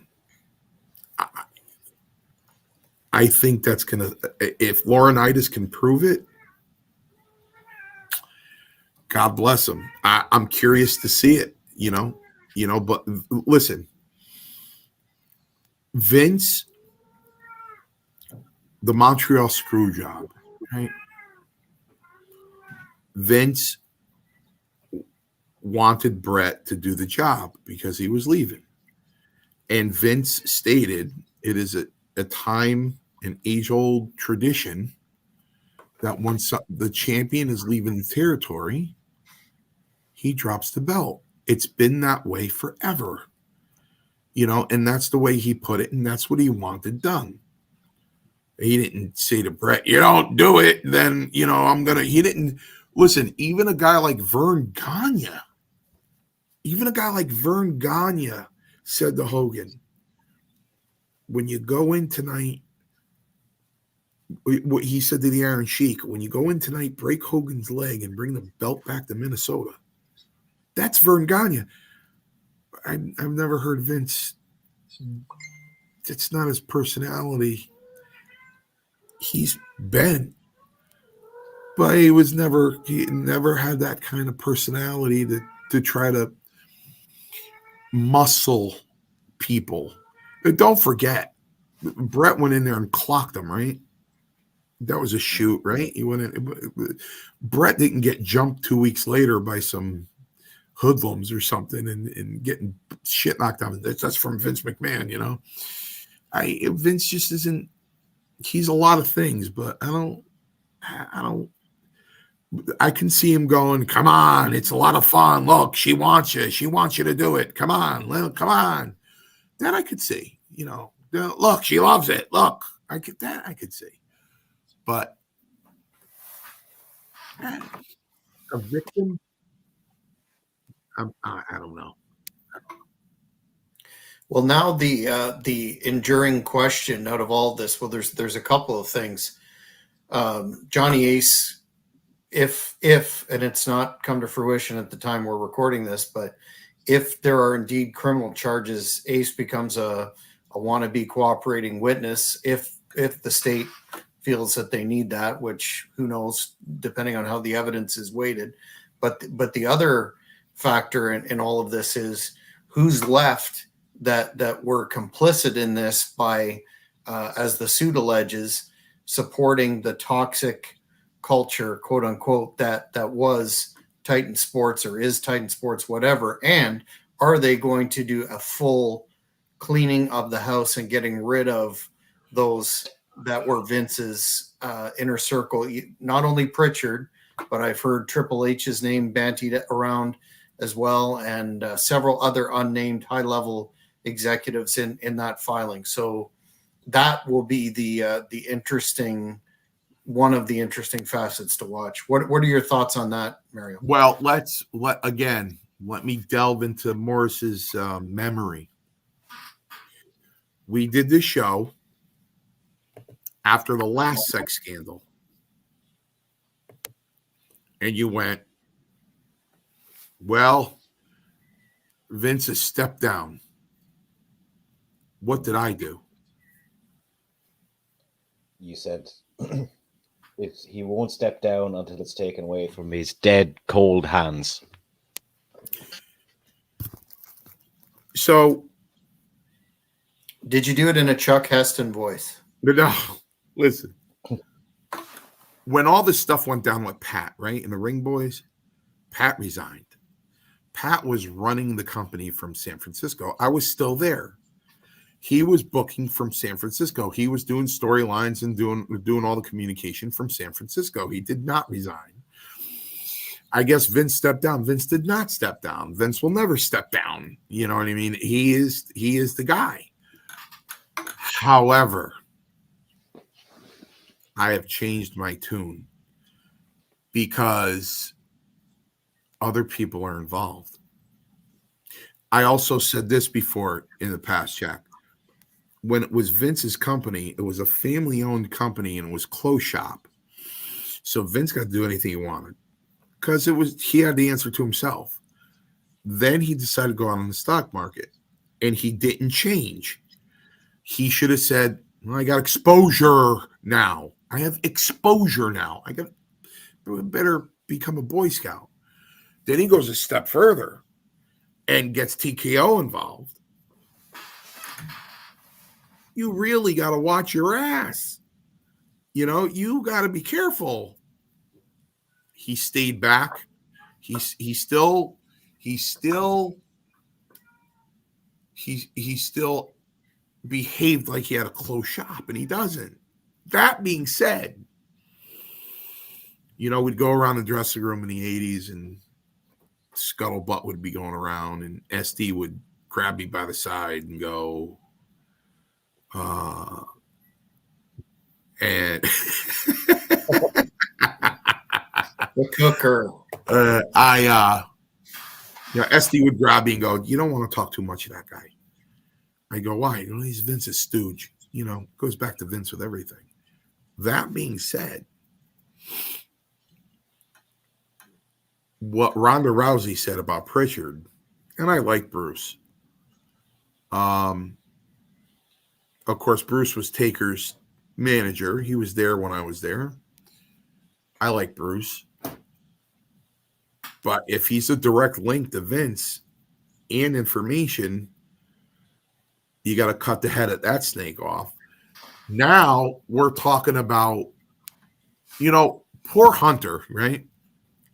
think that's going to, if Laurinaitis can prove it, God bless him. I'm curious to see it, but listen, Vince, the Montreal screw job, right? Vince wanted Brett to do the job because he was leaving. And Vince stated it is a time, an age-old tradition that once the champion is leaving the territory, he drops the belt. It's been that way forever, and that's the way he put it, and that's what he wanted done. He didn't say to Brett, you don't do it, then, he didn't. Listen, even a guy like Vern Gagne said to Hogan, when you go in tonight, what he said to the Iron Sheik, when you go in tonight, break Hogan's leg and bring the belt back to Minnesota. That's Vern Gagne. I've never heard Vince. It's not his personality. He's bent, but he never had that kind of personality to try to muscle people. But don't forget, Brett went in there and clocked him, right? That was a shoot, right? He went in. Brett didn't get jumped 2 weeks later by some hoodlums or something and getting shit knocked out. That's from Vince McMahon, Vince just isn't. He's a lot of things, but I can see him going, come on, it's a lot of fun. Look, she wants you to do it. Come on, come on. That I could see, look, she loves it. Look, I could see. But a victim, I don't know. Well, now the enduring question out of all this, well, there's a couple of things. Johnny Ace, if and it's not come to fruition at the time we're recording this, but if there are indeed criminal charges, Ace becomes a wannabe cooperating witness. If the state feels that they need that, which who knows, depending on how the evidence is weighted. But the other factor in all of this is who's left that were complicit in this by, as the suit alleges, supporting the toxic culture, quote unquote, that was Titan Sports or is Titan Sports, whatever. And are they going to do a full cleaning of the house and getting rid of those that were Vince's inner circle? Not only Pritchard, but I've heard Triple H's name bandied around as well, and several other unnamed high-level executives in that filing. So that will be the interesting, one of the interesting facets to watch. What are your thoughts on that, Mario? Well, again, let me delve into Morris's memory. We did this show after the last sex scandal. And you went, well, Vince has stepped down. What did I do? You said he won't step down until it's taken away from his dead, cold hands. So, did you do it in a Chuck Heston voice? no, listen. When all this stuff went down with Pat, right, and the Ring Boys, Pat resigned. Pat was running the company from San Francisco. I was still there. He was booking from San Francisco. He was doing storylines and doing all the communication from San Francisco. He did not resign. I guess Vince stepped down. Vince did not step down. Vince will never step down. You know what I mean? He is the guy. However, I have changed my tune because other people are involved. I also said this before in the past, Jack. When it was Vince's company, it was a family-owned company and it was closed shop. So Vince got to do anything he wanted because he had the answer to himself. Then he decided to go out on the stock market and he didn't change. He should have said, well, I got exposure now. I have exposure now. I better become a Boy Scout. Then he goes a step further and gets TKO involved. You really got to watch your ass. You know, you got to be careful. He stayed back. He still behaved like he had a closed shop, and he doesn't. That being said, you know, we'd go around the dressing room in the 80s and scuttlebutt would be going around and SD would grab me by the side and go, and The cooker. SD would grab me and go, you don't want to talk too much of that guy. I go, why? You know, he's Vince's stooge. You know, goes back to Vince with everything. That being said, what Ronda Rousey said about Pritchard, and I like Bruce. Of course, Bruce was Taker's manager. He was there when I was there. I like Bruce. But if he's a direct link to Vince and information, you got to cut the head of that snake off. Now we're talking about, you know, poor Hunter, right?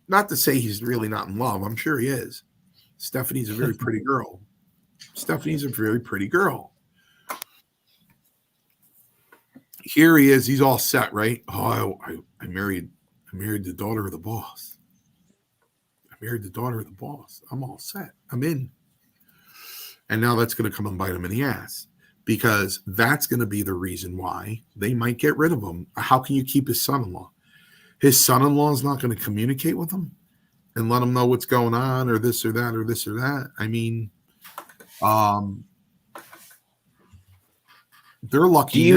Not to say he's really not in love. I'm sure he is. Stephanie's a very pretty girl. Stephanie's a very pretty girl. Here he is. He's all set, right? Oh, I married the daughter of the boss. I married the daughter of the boss. I'm all set. I'm in. And now that's going to come and bite him in the ass because that's going to be the reason why they might get rid of him. How can you keep his son-in-law? His son-in-law is not going to communicate with him and let him know what's going on or this or that or this or that. I mean, they're lucky.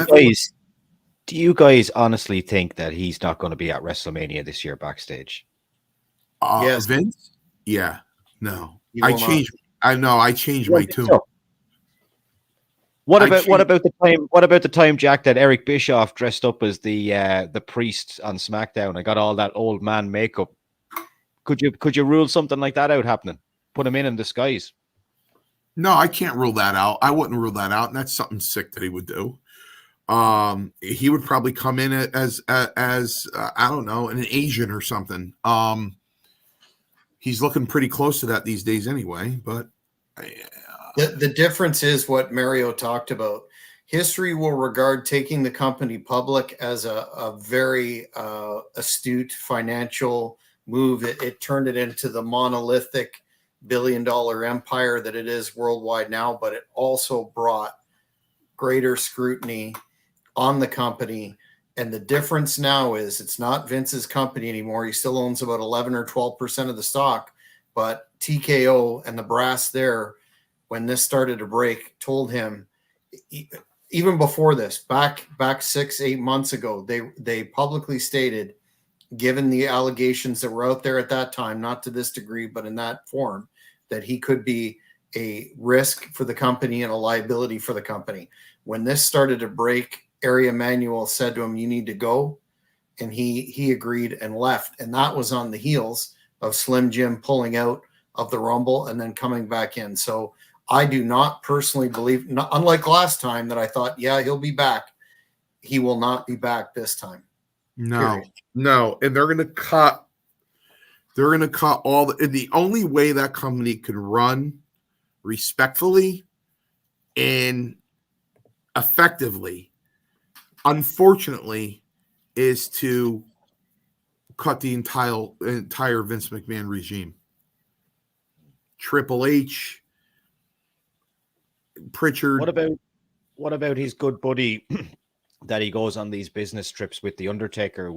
Do you guys honestly think that he's not going to be at WrestleMania this year backstage? Yes. Vince? Yeah. No. I changed my tune. So, what about the time, Jack, that Eric Bischoff dressed up as the priest on SmackDown and got all that old man makeup? Could you rule something like that out happening? Put him in disguise? No, I can't rule that out. I wouldn't rule that out, and that's something sick that he would do. He would probably come in as I don't know, an Asian or something. He's looking pretty close to that these days anyway, but the difference is what Mario talked about. History will regard taking the company public as a very astute financial move. It turned it into the monolithic billion-dollar empire that it is worldwide now, but it also brought greater scrutiny on the company. And the difference now is it's not Vince's company anymore. He still owns about 11 or 12% of the stock, but TKO and the brass there, when this started to break, told him, even before this, back 6-8 months ago, they publicly stated, given the allegations that were out there at that time, not to this degree, but in that form, that he could be a risk for the company and a liability for the company. When this started to break, Ari Emanuel said to him, "You need to go." And he agreed and left. And that was on the heels of Slim Jim pulling out of the Rumble and then coming back in. So I do not personally believe, unlike last time that I thought, yeah, he'll be back. He will not be back this time. No, Period. no. And they're going to cut all the only way that company can run respectfully and effectively, unfortunately, is to cut the entire Vince McMahon regime. Triple H, Pritchard. What about his good buddy that he goes on these business trips with, the Undertaker?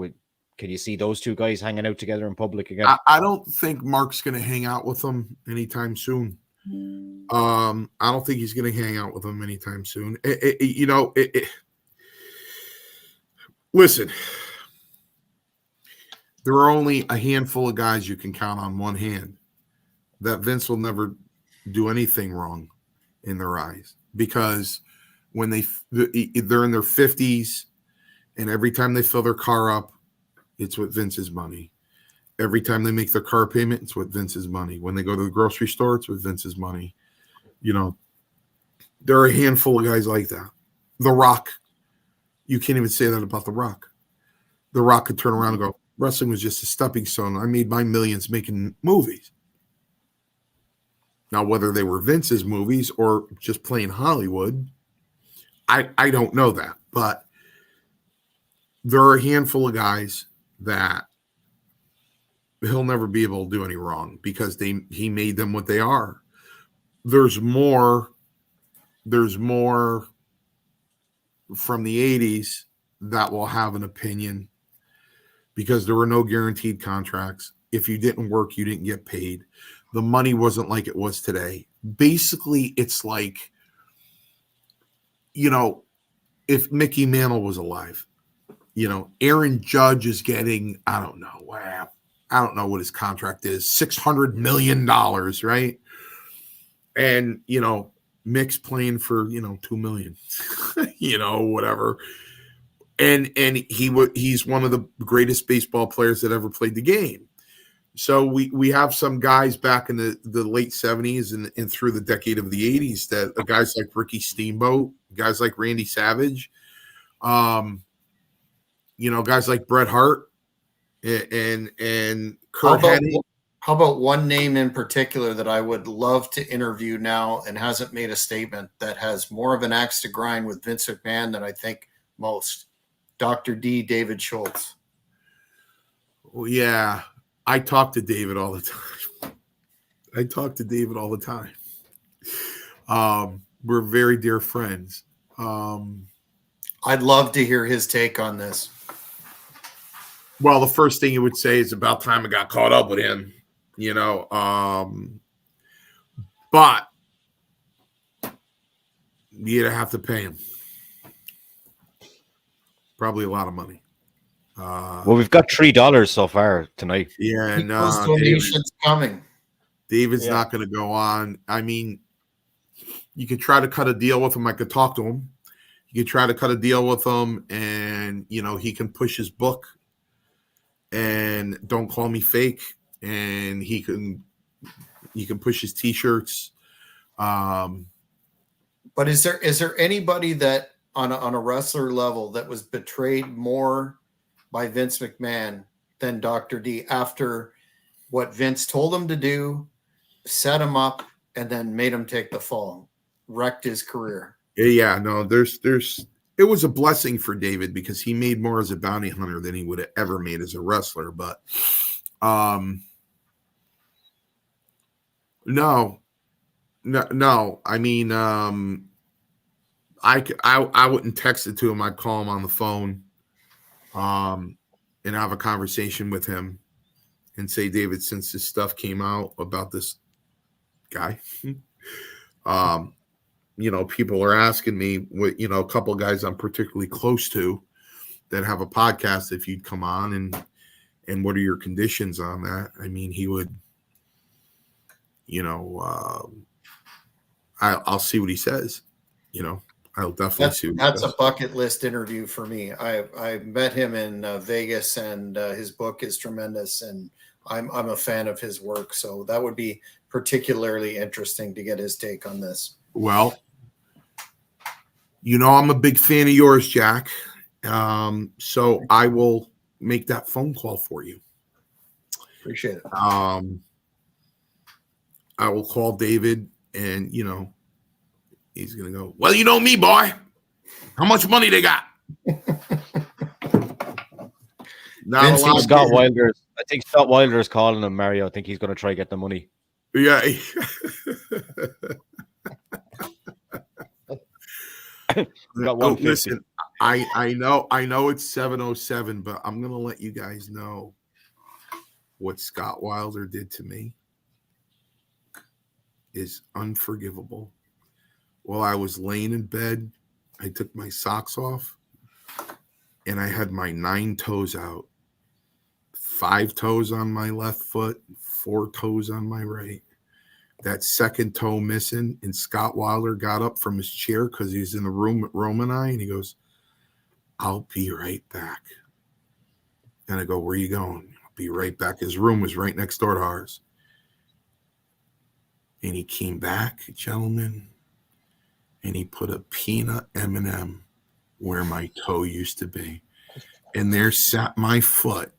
Can you see those two guys hanging out together in public again? I don't think Mark's going to hang out with them anytime soon. I don't think he's going to hang out with them anytime soon. Listen, there are only a handful of guys you can count on one hand that Vince will never do anything wrong in their eyes, because when they're in their 50s and every time they fill their car up, it's with Vince's money. Every time they make their car payment, it's with Vince's money. When they go to the grocery store, it's with Vince's money. There are a handful of guys like that. The Rock, you can't even say that about The Rock. The Rock could turn around and go, wrestling was just a stepping stone. I made my millions making movies. Now, whether they were Vince's movies or just playing Hollywood, I don't know that. But there are a handful of guys that he'll never be able to do any wrong because he made them what they are. There's more from the 80s that will have an opinion because there were no guaranteed contracts. If you didn't work, you didn't get paid. The money wasn't like it was today. Basically, it's like, if Mickey Mantle was alive, Aaron Judge is getting, I don't know what his contract is, $600 million, right? And, Mick's playing for, $2 million, whatever. And he's one of the greatest baseball players that ever played the game. So we have some guys back in the late 70s and through the decade of the 80s that guys like Ricky Steamboat, guys like Randy Savage, guys like Bret Hart and Kurt Hennig. How about one name in particular that I would love to interview now and hasn't made a statement, that has more of an axe to grind with Vince McMahon than I think most? Dr. D, David Schultz. Well, yeah. I talk to David all the time. We're very dear friends. I'd love to hear his take on this. Well, the first thing you would say is about time I got caught up with him, but you'd have to pay him. Probably a lot of money. Well, we've got $3 so far tonight. Yeah, and those donations coming. David's not going to go on. I mean, you could try to cut a deal with him. I could talk to him. You could try to cut a deal with him, and he can push his book. And Don't Call Me Fake, and he can push his T-shirts. But is there anybody that on a wrestler level that was betrayed more by Vince McMahon than Dr. D after what Vince told him to do, set him up, and then made him take the fall, wrecked his career? Yeah, no, it was a blessing for David because he made more as a bounty hunter than he would have ever made as a wrestler. But no. I mean, I wouldn't text it to him. I'd call him on the phone, and have a conversation with him. and say, David, since this stuff came out about this guy, people are asking me what, a couple of guys I'm particularly close to that have a podcast, if you'd come on and what are your conditions on that? I mean, he would, I'll see what he says, I'll definitely see what that's he says. a bucket list interview for me. I met him in Vegas, and his book is tremendous, and I'm a fan of his work. So that would be particularly interesting to get his take on this. Well, I'm a big fan of yours, Jack. So I will make that phone call for you. Appreciate it. I will call David, and he's gonna go, well, you know me, boy. How much money they got? I think Scott Wilder is calling him, Mario. I think he's gonna try to get the money. Yeah. Listen, I know it's 7:07, but I'm gonna let you guys know what Scott Wilder did to me is unforgivable. While I was laying in bed, I took my socks off and I had my 9 toes out, 5 toes on my left foot, 4 toes on my right. That second toe missing, and Scott Wilder got up from his chair because he's in the room with Rome and I, and he goes, I'll be right back. And I go, where are you going? I'll be right back. His room was right next door to ours. And he came back, gentlemen, and he put a peanut M&M where my toe used to be. And there sat my foot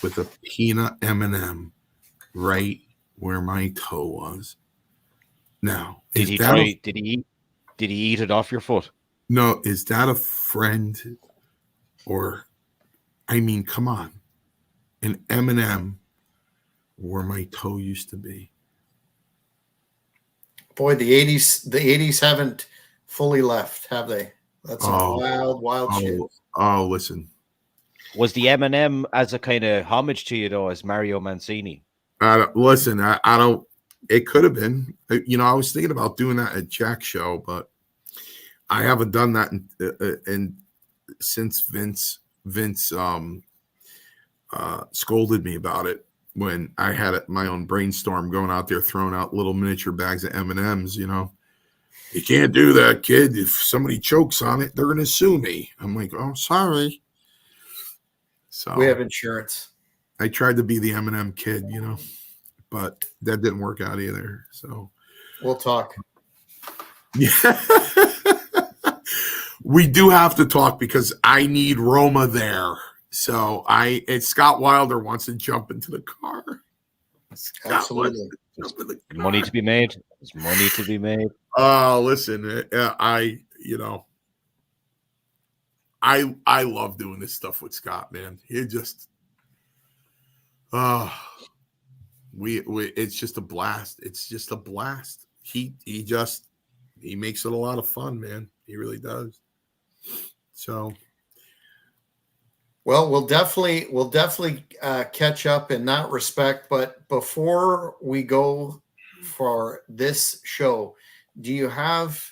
with a peanut M&M right where my toe was. Now, did he eat it off your foot? No, is that a friend? Or, I mean, come on, an M&M where my toe used to be. Boy, the 80s haven't fully left, have they? That's wild shit. Oh, listen. Was the M&M as a kind of homage to you, though, as Mario Mancini? Listen, I don't. It could have been. I was thinking about doing that at Jack's show, but I haven't done that in since Vince scolded me about it when I had my own brainstorm going out there throwing out little miniature bags of M&Ms. You can't do that, kid. If somebody chokes on it, they're going to sue me. I'm like, oh, sorry. So we have insurance. I tried to be the M&M kid, but that didn't work out either. So we'll talk. Yeah. We do have to talk because I need Roma there. So Scott Wilder wants to jump into the car. Absolutely. Money to be made. There's money to be made. Listen, I love doing this stuff with Scott, man. It just it's just a blast. It's just a blast. He makes it a lot of fun, man. He really does. So well, we'll definitely catch up in that respect. But before we go for this show, do you have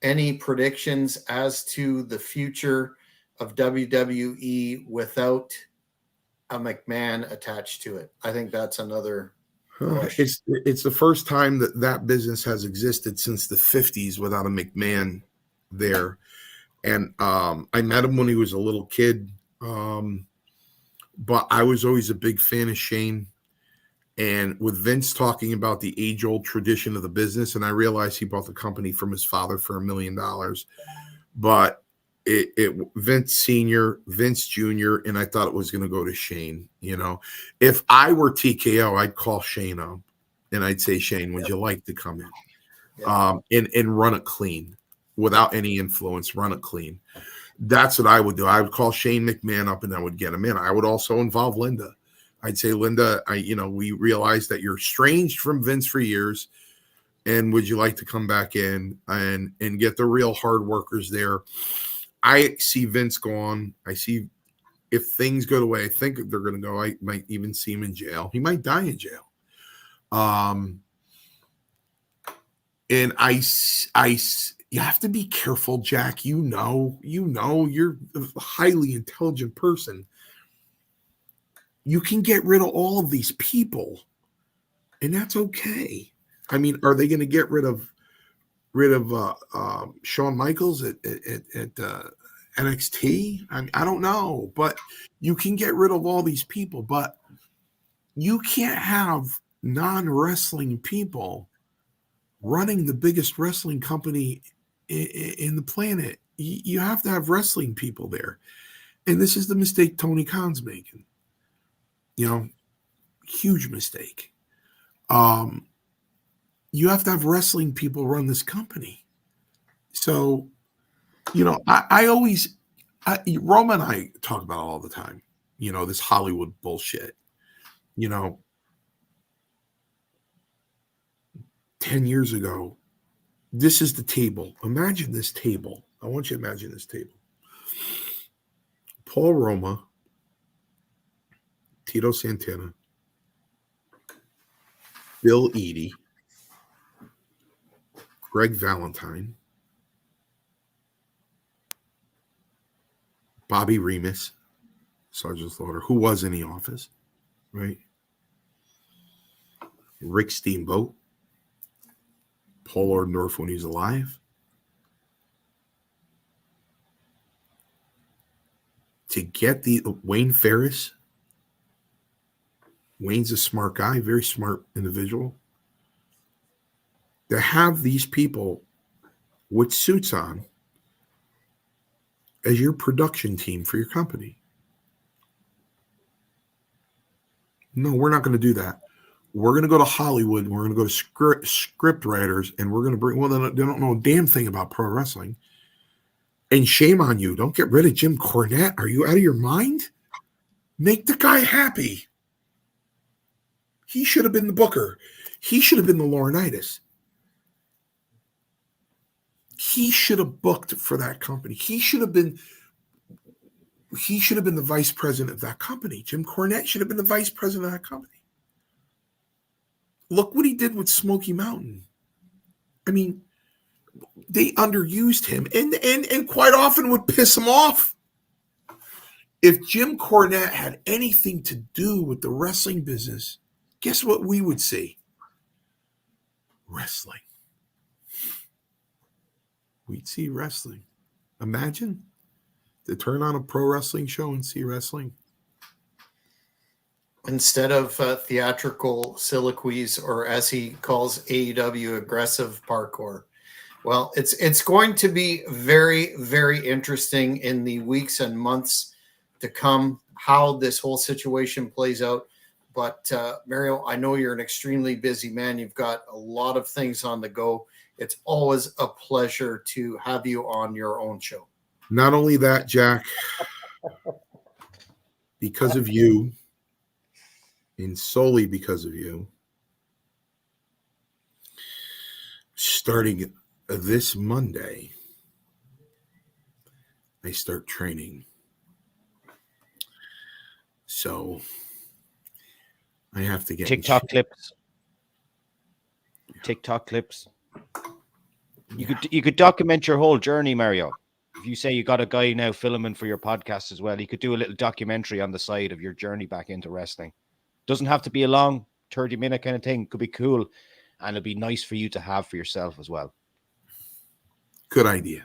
any predictions as to the future of WWE without a McMahon attached to it? I think that's another question. It's the first time that business has existed since the 50s without a McMahon there. And I met him when he was a little kid. But I was always a big fan of Shane. And with Vince talking about the age-old tradition of the business, and I realized he bought the company from his father for $1 million. But Vince Sr., Vince Jr., and I thought it was going to go to Shane. If I were TKO, I'd call Shane up and I'd say, Shane, would you like to come in? And run it clean without any influence, run it clean. That's what I would do. I would call Shane McMahon up and I would get him in. I would also involve Linda. I'd say, Linda, we realized that you're estranged from Vince for years. And would you like to come back in and get the real hard workers there? I see Vince gone. I see if things go the way I think they're going to go, I might even see him in jail. He might die in jail. And you have to be careful, Jack. You know, you're a highly intelligent person. You can get rid of all of these people, and that's okay. I mean, are they going to get rid of Shawn Michaels at NXT? I don't know, but you can get rid of all these people, but you can't have non-wrestling people running the biggest wrestling company in the planet. You have to have wrestling people there. And this is the mistake Tony Khan's making. You know, huge mistake. You have to have wrestling people run this company. So, you know, Roma and I talk about it all the time, you know, this Hollywood bullshit. You know, 10 years ago, this is the table. Imagine this table. I want you to imagine this table. Paul Roma, Tito Santana, Bill Eadie, Greg Valentine, Bobby Remus, Sergeant Slaughter, who was in the office, right? Rick Steamboat, Paul Orndorff when he was alive. To get the Wayne Ferris. Wayne's a smart guy, very smart individual. To have these people with suits on as your production team for your company. No, we're not going to do that. We're going to go to Hollywood. And we're going to go to script writers, and we're going to bring. Well, they don't know a damn thing about pro wrestling. And shame on you. Don't get rid of Jim Cornette. Are you out of your mind? Make the guy happy. He should have been the booker. He should have been the Laurinaitis. He should have booked for that company. He should have been the vice president of that company. Jim Cornette should have been the vice president of that company. Look what he did with Smoky Mountain. I mean, they underused him and quite often would piss him off. If Jim Cornette had anything to do with the wrestling business, guess what we would see? Wrestling. We'd see wrestling. Imagine to turn on a pro wrestling show and see wrestling. Instead of theatrical soliloquies, or as he calls AEW, aggressive parkour. Well, it's going to be very, very interesting in the weeks and months to come how this whole situation plays out. But Mario, I know you're an extremely busy man. You've got a lot of things on the go. It's always a pleasure to have you on your own show. Not only that, Jack, because of you, and solely because of you, starting this Monday, I start training. So I have to get TikTok clips. TikTok clips. You could document your whole journey, Mario. If you say you got a guy now filming for your podcast as well, you could do a little documentary on the side of your journey back into wrestling. Doesn't have to be a long 30-minute kind of thing. Could be cool, and it'd be nice for you to have for yourself as well. Good idea.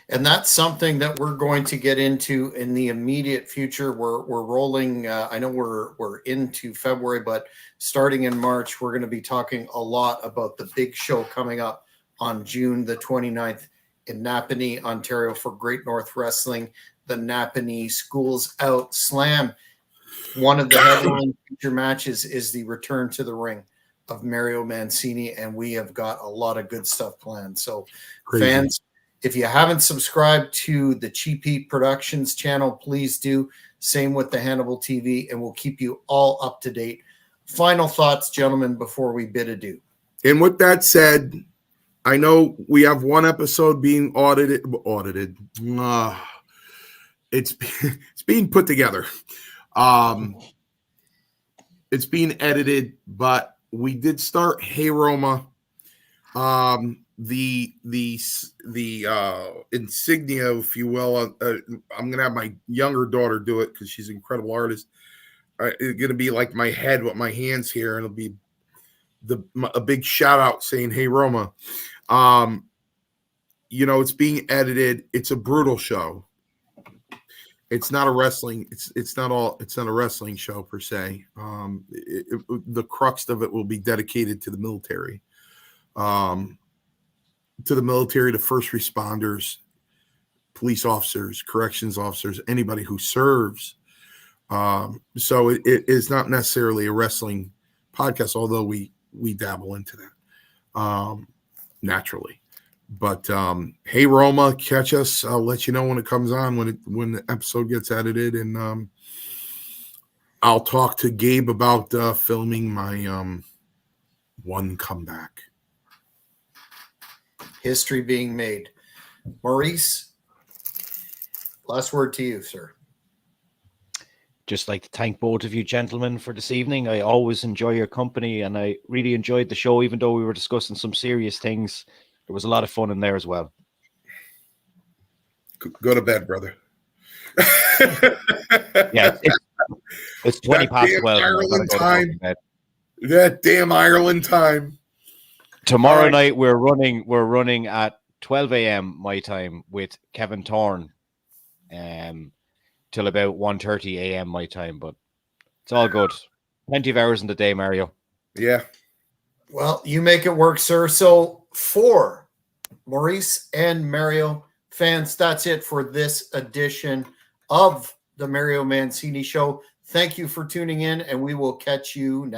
And that's something that we're going to get into in the immediate future. We're rolling. I know we're into February, but starting in March, we're going to be talking a lot about the big show coming up on June the 29th in Napanee, Ontario for Great North Wrestling, the Napanee Schools Out Slam. One of the headline feature matches is the return to the ring of Mario Mancini, and we have got a lot of good stuff planned. So Crazy. Fans, if you haven't subscribed to the Cheap Heat Productions channel, please do. Same with the Hannibal TV, and we'll keep you all up to date. Final thoughts, gentlemen, before we bid adieu. And with that said, I know we have one episode being audited. it's being put together. It's being edited, but we did start Hey Roma. The insignia, if you will. I'm gonna have my younger daughter do it because she's an incredible artist. It's gonna be like my head with my hands here, and it'll be a big shout out saying Hey Roma. It's being edited. It's a brutal show. It's not a wrestling. It's not a wrestling show per se. The crux of it will be dedicated to the military, to first responders, police officers, corrections officers, anybody who serves. So it is not necessarily a wrestling podcast, although we dabble into that naturally. But Hey Roma, catch us. I'll let you know when it comes on, when the episode gets edited, and I'll talk to Gabe about filming my one comeback. History being made. Maurice, last word to you, sir. Just like to thank both of you gentlemen for this evening. I always enjoy your company, and I really enjoyed the show, even though we were discussing some serious things. There was a lot of fun in there as well. Go to bed, brother. Yeah, it's 20 past 12. Ireland time. That damn Ireland time. Tomorrow night we're running at 12 a.m. my time with Kevin Thorne, till about 1:30 a.m. my time. But it's all good. Plenty of hours in the day, Mario. Yeah. Well, you make it work, sir. So for Maurice and Mario fans, that's it for this edition of the Mario Mancini Show. Thank you for tuning in, and we will catch you next